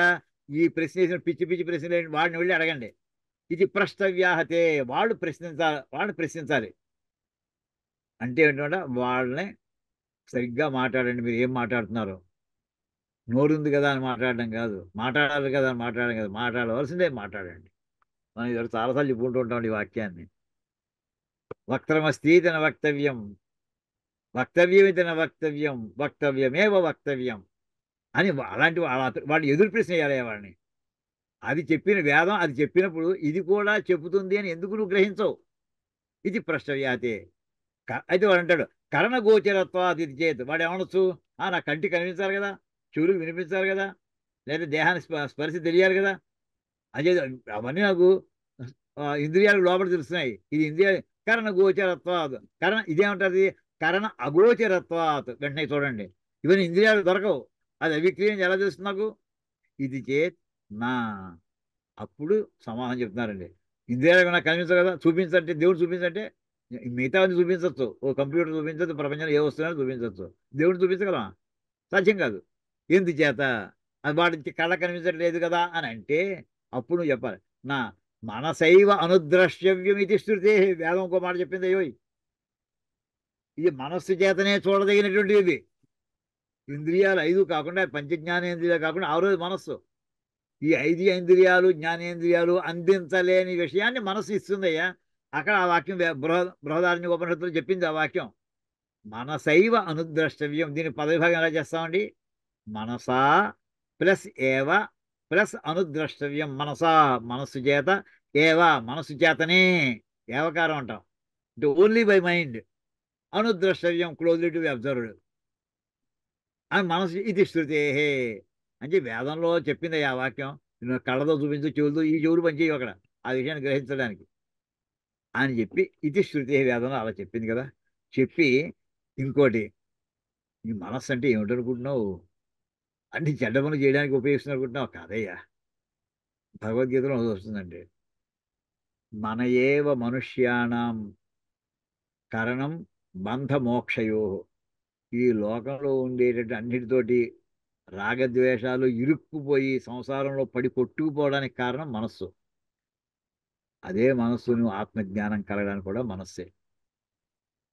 ఈ ప్రశ్న వేసిన పిచ్చి పిచ్చి ప్రశ్నలు ఏంటి వాడిని వెళ్ళి అడగండి. ఇది ప్రశ్నవ్యాహతే, వాళ్ళు ప్రశ్నించాలి. అంటే ఏంటంటే వాళ్ళని సరిగ్గా మాట్లాడండి, మీరు ఏం మాట్లాడుతున్నారు, నోరుంది కదా అని మాట్లాడడం కాదు, మాట్లాడాలి కదా అని మాట్లాడడం కాదు, మాట్లాడవలసిందే మాట్లాడండి. మనం ఇది చాలాసార్లు చెప్పుకుంటూ ఉంటాం ఈ వాక్యాన్ని. వక్రమస్తి తన వక్తవ్యం, వక్తవ్యమితన వక్తవ్యం, వక్తవ్యమేవ వక్తవ్యం అని అలాంటి వాళ్ళు ఎదురు ప్రశ్న వేయాలి వాళ్ళని. అది చెప్పిన వేదం అది చెప్పినప్పుడు ఇది కూడా చెబుతుంది అని ఎందుకు నువ్వు గ్రహించవు? ఇది ప్రశ్నవ్యాతే. అయితే వాడు అంటాడు కరణ గోచరత్వ అది చేతు, వాడు ఏమనొచ్చు? నా కంటి కనిపించాలి కదా, చెవులకు వినిపించాలి కదా, లేదా దేహాన్ని స్పర్శ తెలియాలి కదా, అదే అవన్నీ నాకు ఇంద్రియాలకు లోపల తెలుస్తున్నాయి. ఇది ఇంద్రియ కరణ గోచరత్వాత్, కరణ ఇదేమంటది? కరణ అగోచరత్వాత్. వెంటనే చూడండి, ఇవన్నీ ఇంద్రియాలు దొరకవు, అది అవిక్రియం ఎలా తెలుస్తుంది నాకు? ఇది చేత్ నా. అప్పుడు సమాధానం చెప్తున్నారండి. ఇంద్రియాలకు నాకు కనిపించదు కదా, చూపించంటే దేవుడు చూపించంటే మిగతావన్నీ చూపించవచ్చు, ఓ కంప్యూటర్ చూపించవచ్చు, ప్రపంచంలో ఏ వస్తువునైనా చూపించవచ్చు, దేవుడు చూపించగలమా? సాధ్యం కాదు. ఎందుచేత? అది వాడి కళ్ళ కనిపించట్లేదు కదా అని అంటే అప్పుడు నువ్వు చెప్పాలి నా మనసైవ అనుద్రష్టవ్యం ఇది శృతే. వేదం ఇంకో మాట చెప్పింది, అయ్యో ఇది మనస్సు చేతనే చూడదగినటువంటి ఇది. ఇంద్రియాలు 5 కాకుండా, పంచజ్ఞానేంద్రియాలు కాకుండా 6వ మనస్సు. ఈ 5 ఇంద్రియాలు జ్ఞానేంద్రియాలు అందించలేని విషయాన్ని మనస్సు ఇస్తుందయ్యా. అక్కడ ఆ వాక్యం బృహదారణ్య ఉపనిషత్తులు చెప్పింది ఆ వాక్యం. మనసైవ అనుద్రష్టవ్యం. దీని పదవిభాగం ఎలా చేస్తామండి? మనసా ప్లస్ ఏవ ప్లస్ అనుద్రష్టవ్యం. మనసా మనస్సు చేత, ఏవ మనస్సు చేతనే, ఏవకారం అంటాం, అంటే ఓన్లీ బై మైండ్. అనుద్రష్టవ్యం క్లోజ్లీ టు బి అబ్జర్వ్డ్ అని మనసు. ఇది శృతే అంటే వేదంలో చెప్పింది ఆ వాక్యం. నువ్వు కళ్ళతో చూపించు, చెవులతో, ఈ చెవులు పనిచేయవు అక్కడ ఆ విషయాన్ని గ్రహించడానికి అని చెప్పి ఇది శృతి వేదంలో అలా చెప్పింది కదా. చెప్పి ఇంకోటి, ఈ మనస్సు అంటే ఏమిటనుకుంటున్నావు? అంటే చెడ్డ పనులు చేయడానికి ఉపయోగిస్తున్నారు అనుకుంటున్నావు? కాదయ్యా. భగవద్గీతలో వస్తుందండి, మన ఏవ మనుష్యాణం కరణం బంధమోక్షయో. ఈ లోకంలో ఉండేటటువంటి అన్నిటితోటి రాగద్వేషాలు ఇరుక్కుపోయి సంసారంలో పడి కొట్టుకుపోవడానికి కారణం మనస్సు. అదే మనస్సును ఆత్మజ్ఞానం కలగడానికి కూడా మనస్సే.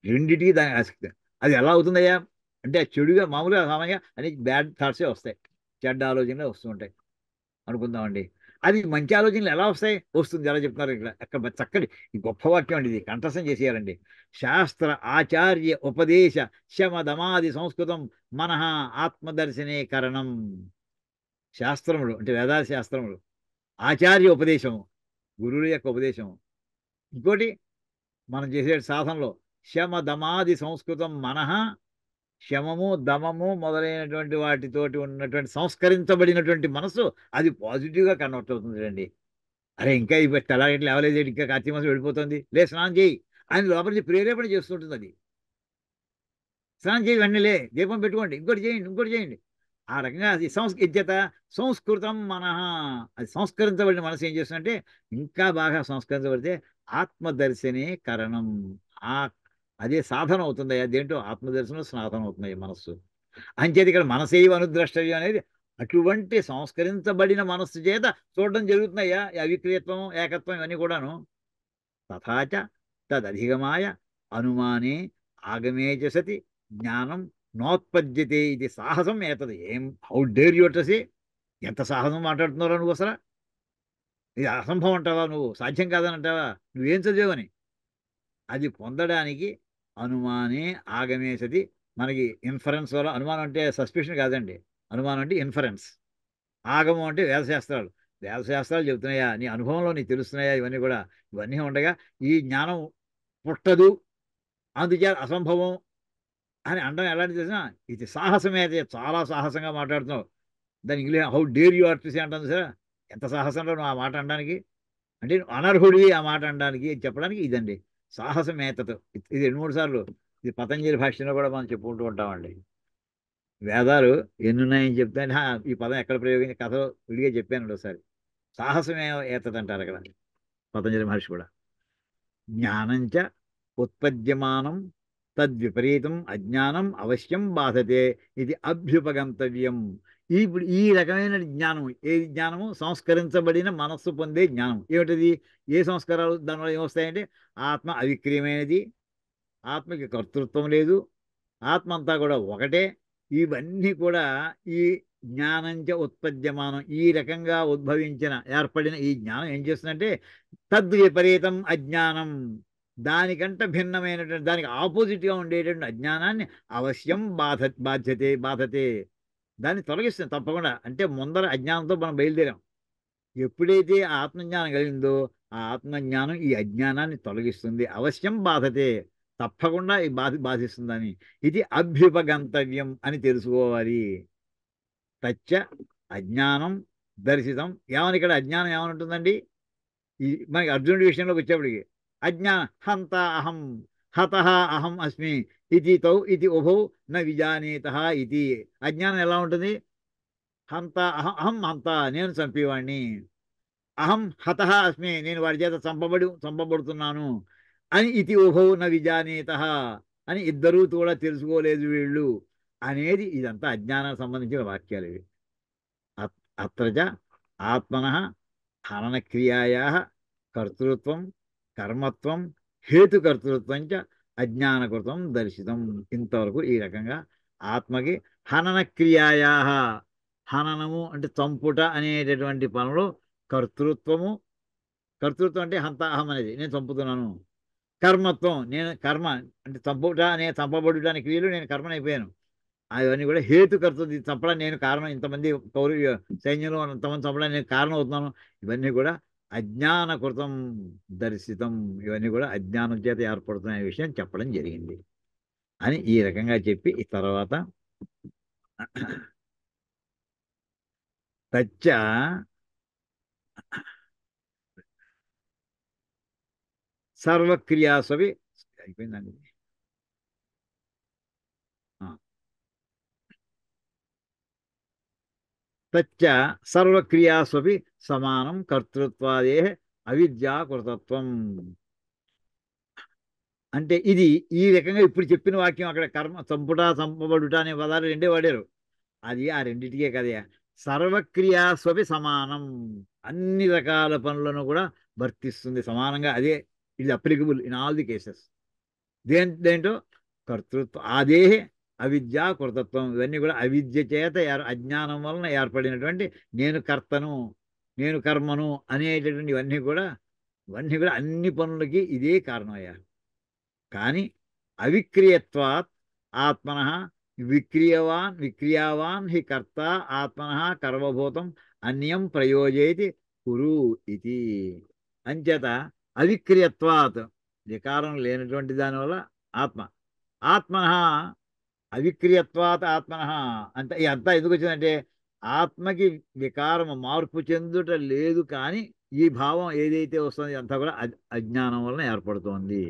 రెండిటికి దాని ఆసక్తి. అది ఎలా అవుతుందయ్యా అంటే చెడుగా మామూలుగా సామాన్యంగా అని బ్యాడ్ థాట్సే వస్తాయి, చెడ్డ ఆలోచనలే వస్తూ ఉంటాయి అనుకుందామండి. అది మంచి ఆలోచనలు ఎలా వస్తాయి? వస్తుంది. ఎలా చెప్తున్నారు ఇక్కడ, అక్కడ చక్కటి ఈ గొప్ప వాక్యం అండి, ఇది కంఠస్థం చేసేయాలండి. శాస్త్ర ఆచార్య ఉపదేశ శమదమాది సంస్కృతం మనః ఆత్మదర్శనే కరణం. శాస్త్రములు అంటే వేదాల శాస్త్రములు, ఆచార్య ఉపదేశము గురువుల యొక్క ఉపదేశము, ఇంకోటి మనం చేసే సాధనలో శమదమాది సంస్కృతం మనః, శమము దమము మొదలైనటువంటి వాటితోటి ఉన్నటువంటి సంస్కరించబడినటువంటి మనసు అది పాజిటివ్గా కన్వర్ట్ అవుతుంది అండి. అరే ఇంకా ఇవి తెల్లారి లేవలేదు, ఇంకా కార్తీక మాసం వెళ్ళిపోతుంది, లే స్నానం చేయి అని లోపల నుంచి ప్రేరేపణ చేస్తుంటుంది అది. స్నానం చేయి, వెంటనే లే, దీపం పెట్టుకోండి, ఇంకోటి చేయండి, ఇంకోటి చేయండి. ఆ రకంగా అది ఇజ్జత సంస్కృతం మనః. అది సంస్కరించబడిన మనసు ఏం చేస్తుందంటే ఇంకా బాగా సంస్కరించబడితే ఆత్మదర్శనే కరణం. ఆ అదే సాధన అవుతుంది. అదేంటో ఆత్మదర్శనం సాధన అవుతుంది మనస్సు. అంచేది ఇక్కడ మనసేవ అనుద్రష్టవ్యం అనేది అటువంటి సంస్కరించబడిన మనస్సు చేత చూడడం జరుగుతున్నాయా ఈ అవిక్రియత్వం, ఏకత్వం ఇవన్నీ కూడాను. తథాచ తదధిగమాయ అనుమానే ఆగమే చ సతి జ్ఞానం నోత్పద్యతే ఇది సాహసం ఏతది. ఏం how dare you to say? ఎంత సాహసం మాట్లాడుతున్నారా నువ్వు అసలు? ఇది అసంభవం అంటావా? నువ్వు సాధ్యం కాదని అంటావా? నువ్వేం చదివావని? అది పొందడానికి అనుమానే ఆగమే సతి. మనకి ఇన్ఫరెన్స్ వల్ల, అనుమానం అంటే సస్పిషన్ కాదండి, అనుమానం అంటే ఇన్ఫరెన్స్. ఆగమం అంటే వేదశాస్త్రాలు. వేదశాస్త్రాలు చెబుతున్నాయా, నీ అనుభవంలో నీకు తెలుస్తున్నాయా, ఇవన్నీ కూడా. ఇవన్నీ ఉండగా ఈ జ్ఞానం పుట్టదు, అందుచేత అసంభవం అని అనడం ఎలాంటి తెలిసినా ఇది సాహసమే. అది చాలా సాహసంగా మాట్లాడుతున్నావు. దాని English how dare you are to say అంటుంది సార్. ఎంత సాహసంలో నువ్వు ఆ మాట అనడానికి, అంటే నువ్వు అనర్హుడివి ఆ మాట అనడానికి చెప్పడానికి ఇదండి సాహసమేతతో. ఇది 2-3 సార్లు ఇది పతంజలి భాష్యంలో కూడా మనం చెప్పుకుంటూ ఉంటామండి. వేదాలు ఎన్నున్నాయని చెప్తే ఈ పదం ఎక్కడ ప్రయోగించి కథలో విడిగా చెప్పాను ఒకసారి. సాహసమే ఏతదంటారు అక్కడ పతంజలి మహర్షి కూడా. జ్ఞానంచ ఉత్పద్యమానం తద్విపరీతం అజ్ఞానం అవశ్యం బాధతే ఇది అభ్యుపగంతవ్యం. ఇప్పుడు ఈ రకమైన జ్ఞానం, ఏ జ్ఞానము? సంస్కరించబడిన మనస్సు పొందే జ్ఞానం. ఏమిటది? ఏ సంస్కారాలు దానివల్ల ఏమొస్తాయంటే, ఆత్మ అవిక్రీయమైనది, ఆత్మకి కర్తృత్వం లేదు, ఆత్మ అంతా కూడా ఒకటే. ఇవన్నీ కూడా ఈ జ్ఞానంచ ఉత్పద్యమానం, ఈ రకంగా ఉద్భవించిన ఏర్పడిన ఈ జ్ఞానం ఏం చేస్తుందంటే, తద్విపరీతం అజ్ఞానం, దానికంట భిన్నమైనటువంటి, దానికి ఆపోజిట్గా ఉండేటువంటి అజ్ఞానాన్ని అవశ్యం బాధతే, దాన్ని తొలగిస్తుంది తప్పకుండా. అంటే ముందర అజ్ఞానంతో మనం బయలుదేరాం. ఎప్పుడైతే ఆత్మజ్ఞానం కలిగిందో ఆ ఆత్మజ్ఞానం ఈ అజ్ఞానాన్ని తొలగిస్తుంది. అవశ్యం బాధతే, తప్పకుండా ఈ బాధిస్తుందని. ఇది అభ్యుపగంతవ్యం అని తెలుసుకోవాలి. తచ్చ అజ్ఞానం దర్శితం. ఏమని ఇక్కడ అజ్ఞానం ఏమని ఉంటుందండి? ఈ మనకి అర్జునుడి విషయంలోకి వచ్చేప్పటికి అజ్ఞాన హంత అహం, హత అహం అస్మి ఇది తౌ ఇది ఉభౌ న విజానీత ఇది. అజ్ఞానం ఎలా ఉంటుంది? హంత అహం, అహం హంత, నేను చంపేవాడిని, అహం హత అస్మి, నేను వాడి చేత చంపబడుతున్నాను అని, ఇది ఉభౌ న విజానీత అని, ఇద్దరూ కూడా తెలుసుకోలేదు వీళ్ళు అనేది. ఇదంతా అజ్ఞానానికి సంబంధించిన వాక్యాలు ఇవి. అత్రచ ఆత్మనః హననక్రియాయా కర్తృత్వం కర్మత్వం హేతుకర్తృత్వం చ అజ్ఞానకృతం దర్శితం. ఇంతవరకు ఈ రకంగా ఆత్మకి హనన క్రియాయా, హననము అంటే చంపుట అనేటటువంటి పనులు, కర్తృత్వము, కర్తృత్వం అంటే హంత అహం అనేది, నేను చంపుతున్నాను. కర్మత్వం, నేను కర్మ అంటే చంపుట అనే, చంపబడుట అనే క్రియలు నేను కర్మనైపోయాను. అవన్నీ కూడా హేతుకర్తృత్వం, ఇది చంపడానికి నేను కారణం, ఇంతమంది సైన్యంలో ఇంతమంది చంపడానికి నేను కారణం అవుతున్నాను. ఇవన్నీ కూడా అజ్ఞానకృతం దర్శితం, ఇవన్నీ కూడా అజ్ఞానం చేత ఏర్పడుతున్న విషయం చెప్పడం జరిగింది అని ఈ రకంగా చెప్పి, ఈ తర్వాత తచ్చ సర్వక్రియాసవి అయిపోయిందండి. ఆ. తచ్చ సర్వక్రియాస్వపి సమానం కర్తృత్వాదే అవిద్యాకృతత్వం. అంటే ఇది ఈ రకంగా ఇప్పుడు చెప్పిన వాక్యం, అక్కడ కర్మ చంపుట చంపబడుట అనే పదాలు రెండే వాడారు. అది ఆ రెండింటికే కదయా. సర్వక్రియాస్వపి సమానం, అన్ని రకాల పనులను కూడా వర్తిస్తుంది సమానంగా. అదే ఇది applicable in all the cases. దేంటో కర్తృత్వం అదే అవిద్యా కృతత్వం, ఇవన్నీ కూడా అవిద్య చేత అజ్ఞానం వలన ఏర్పడినటువంటి నేను కర్తను, నేను కర్మను అనేటటువంటి ఇవన్నీ కూడా అన్ని పనులకి ఇదే కారణమయ్యా. కానీ అవిక్రియత్వాత్ ఆత్మన విక్రియావాన్ హి కర్త ఆత్మన కర్మభూతం అన్యం ప్రయోజయతి కురు ఇది. అంచేత అవిక్రియత్వాత్, వికారం లేనటువంటి దానివల్ల ఆత్మ, ఆత్మన అవిక్రియత్వాత్ ఆత్మన అంత అంతా ఎందుకు వచ్చిందంటే, ఆత్మకి వికారము మార్పు చెందుట లేదు, కానీ ఈ భావం ఏదైతే వస్తుందో అంతా కూడా అజ్ఞానం వలన ఏర్పడుతోంది.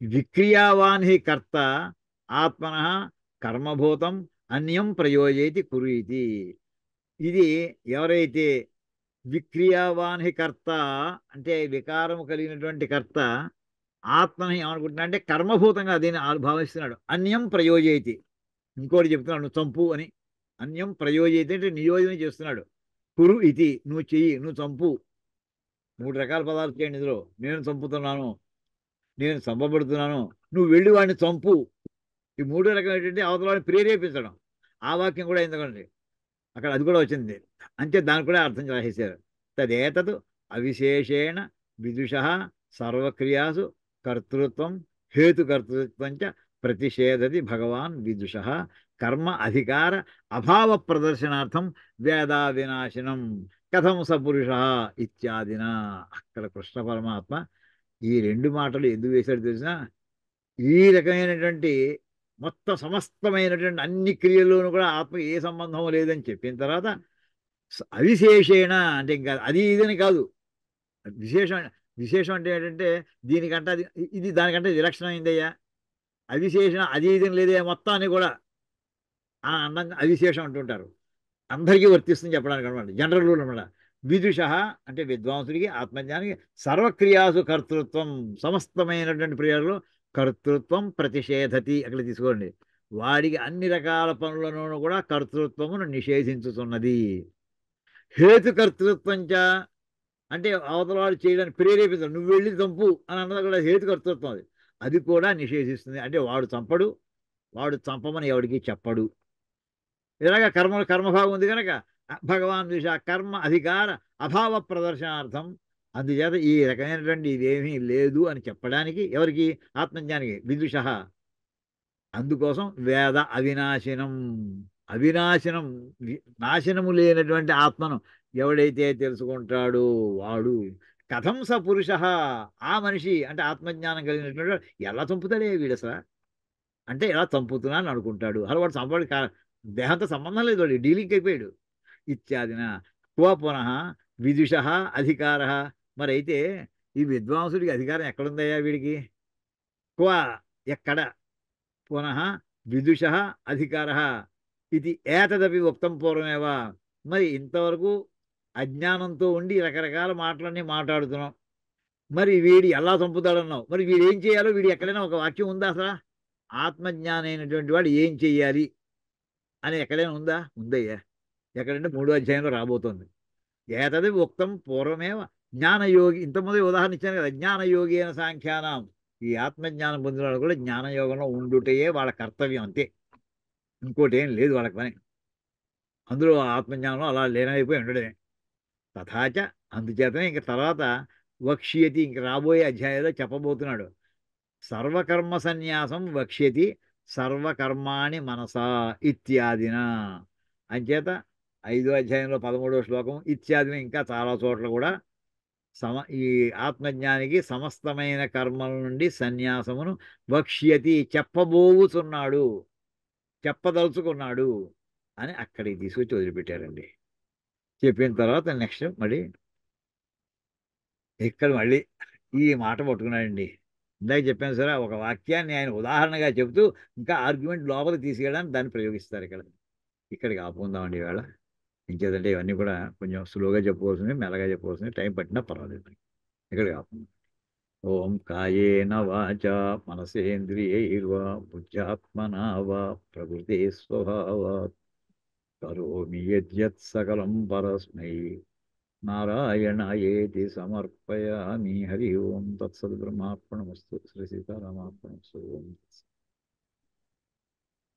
విక్రియావాన్ హి కర్త ఆత్మన కర్మభూతం అన్యం ప్రయోజయతి కురు ఇది. ఇది ఎవరైతే విక్రియావాన్ హి కర్త అంటే వికారము కలిగినటువంటి కర్త ఆత్మని ఏమనుకుంటున్నా అంటే కర్మభూతంగా దీన్ని భావిస్తున్నాడు. అన్యం ప్రయోజయతి, ఇంకోటి చెప్తున్నాడు నువ్వు చంపు అని. అన్యం ప్రయోజయతి అంటే నియోజన చేస్తున్నాడు. కురు ఇది, నువ్వు చెయ్యి, నువ్వు చంపు. మూడు రకాల పదాలు చేయండి ఇందులో. నేను చంపుతున్నాను, నేను చంపబడుతున్నాను, నువ్వు వెళ్ళి వాడిని చంపు. ఈ మూడో రకం ఏంటంటే అవతల వాడిని ప్రేరేపించడం. ఆ వాక్యం కూడా ఎందుకండి అక్కడ అది కూడా వచ్చింది. అంటే దానికి కూడా అర్థం రాసేశారు. తదేతత్ అవిశేషేణ విదుష సర్వక్రియాసు కర్తృత్వం హేతుకర్తృత్వం చ ప్రతిషేధతి భగవాన్ విదుష కర్మ అధికార అభావ ప్రదర్శనార్థం వేదా వినాశనం కథం సపురుష ఇత్యాదిన. అక్కడ కృష్ణ పరమాత్మ ఈ రెండు మాటలు ఎందుకు వేశాడు తెలిసిన, ఈ రకమైనటువంటి మొత్తం సమస్తమైనటువంటి అన్ని క్రియల్లోనూ కూడా ఆత్మ ఏ సంబంధం లేదని చెప్పిన తర్వాత అవిశేషేణ అంటే ఇంకా అది ఇదని కాదు. విశేషం, విశేషం అంటే ఏంటంటే దీనికంటే అది, ఇది దానికంటే విలక్షణమైందయ్యా. అవిశేషం అది ఇదని లేదయ్యా, మొత్తాన్ని కూడా అందంగా అవిశేషం అంటుంటారు. అందరికీ వర్తిస్తుంది చెప్పడానికి అనమాట, జనరల్ రూల్ అనమాట. విదుష అంటే విద్వాంసుడికి ఆత్మజ్ఞానికి సర్వక్రియాసు కర్తృత్వం, సమస్తమైనటువంటి క్రియలలో కర్తృత్వం ప్రతిషేధతి, అక్కడ తీసుకోండి. వాడికి అన్ని రకాల పనులను కూడా కర్తృత్వమును నిషేధించుతున్నది. హేతుకర్తృత్వంచ అంటే అవతల వాడు చేయడానికి ప్రేరేపిస్తాడు, నువ్వు వెళ్ళి చంపు అని అన్నది కూడా హేతుకర్తృత్వం. అది అది కూడా నిషేధిస్తుంది. అంటే వాడు చంపడు, వాడు చంపమని ఎవడికి చెప్పడు. ఇలాగ కర్మభాగం ఉంది కనుక భగవాన్ విష కర్మ అధికార అభావ ప్రదర్శనార్థం, అందుచేత ఈ రకమైనటువంటి ఇదేమీ లేదు అని చెప్పడానికి ఎవరికి, ఆత్మజ్ఞానికి, విదుష. అందుకోసం వేద అవినాశనం, అవినాశనం నాశనము లేనటువంటి ఆత్మను ఎవడైతే తెలుసుకుంటాడో వాడు, కథం స పురుష, ఆ మనిషి అంటే ఆత్మజ్ఞానం కలిగినటువంటి వాడు ఎలా చంపుతాడే వీడు అసలు, అంటే ఎలా చంపుతున్నాను అనుకుంటాడు. అసలు వాడు చంపడు, దేహంతో సంబంధం లేదు, వాడు డీలింగ్ అయిపోయాడు. ఇత్యాదిన క్వ పునః విదుష అధికార, మరి అయితే ఈ విద్వాంసుడికి అధికారం ఎక్కడుందయ్యా వీడికి, క్వ ఎక్కడ, పునః విదుష అధికార ఇది ఏతదపి ఉక్తం పూర్వమేవ. మరి ఇంతవరకు అజ్ఞానంతో ఉండి రకరకాల మాటలన్నీ మాట్లాడుతున్నాం, మరి వీడు ఎలా చంపుతాడన్నావు, మరి వీడు ఏం చేయాలో వీడు ఎక్కడైనా ఒక వాక్యం ఉందా అసలు, ఆత్మజ్ఞానం అయినటువంటి వాడు ఏం చెయ్యాలి అని ఎక్కడైనా ఉందా, ఉందయ్యా. ఎక్కడంటే 3వ అధ్యాయంలో రాబోతోంది. ఏతది ఉక్తం పూర్వమేవ జ్ఞానయోగి, ఇంతకుముందు ఉదాహరణ ఇచ్చాను కదా, జ్ఞానయోగి అయిన సాంఖ్యానం, ఈ ఆత్మజ్ఞానం పొందిన వాళ్ళు కూడా జ్ఞానయోగంలో ఉండుటయే వాళ్ళ కర్తవ్యం అంతే, ఇంకోటి ఏం లేదు వాళ్ళకి పని. అందులో ఆత్మజ్ఞానంలో అలా లీనమైపోయి ఉండడమే. తథాచ, అందుచేతనే ఇంక తర్వాత వక్ష్యతి, ఇంక రాబోయే అధ్యాయంలో చెప్పబోతున్నాడు. సర్వకర్మ సన్యాసం వక్ష్యతి సర్వకర్మాణి మనసా ఇత్యాదిన. అంచేత 5వ అధ్యాయంలో 13వ శ్లోకం ఇత్యాదిన ఇంకా చాలా చోట్ల కూడా ఈ ఆత్మజ్ఞానికి సమస్తమైన కర్మల నుండి సన్యాసమును వక్ష్యతి చెప్పబోవుచున్నాడు, చెప్పదలుచుకున్నాడు అని అక్కడికి తీసుకొచ్చి వదిలిపెట్టారండి. చెప్పిన తర్వాత నెక్స్ట్ మళ్ళీ ఇక్కడ మళ్ళీ ఈ మాట పట్టుకున్నాడండి. ఇందాక చెప్పాను సరే, ఒక వాక్యాన్ని ఆయన ఉదాహరణగా చెబుతూ ఇంకా ఆర్గ్యుమెంట్ లోపలికి తీసుకెళ్ళడానికి దాన్ని ప్రయోగిస్తారు ఇక్కడ. ఇక్కడికి ఆపుకుందామండి ఈవేళ. ఇంకేదంటే ఇవన్నీ కూడా కొంచెం స్లోగా చెప్పుకోవాల్సింది, మెల్లగా చెప్పుకోవాల్సింది, టైం పట్టినా పర్వాలేదు. ఇక్కడికి ఆపుకుందాం. ఓం కాయేన వాచా మనసేంద్రియైర్వా బుద్ధ్యాత్మనా వా ప్రకృతే స్వభావాత్ కరోమి యద్యత్ సకలం పరస్మై నారాయణాయేతి సమర్పయామి. హరి ఓం తత్సద్. బ్రహ్మార్పణమస్తు. శ్రీ సీతారామార్పణమస్తు. ఓం తత్సత్.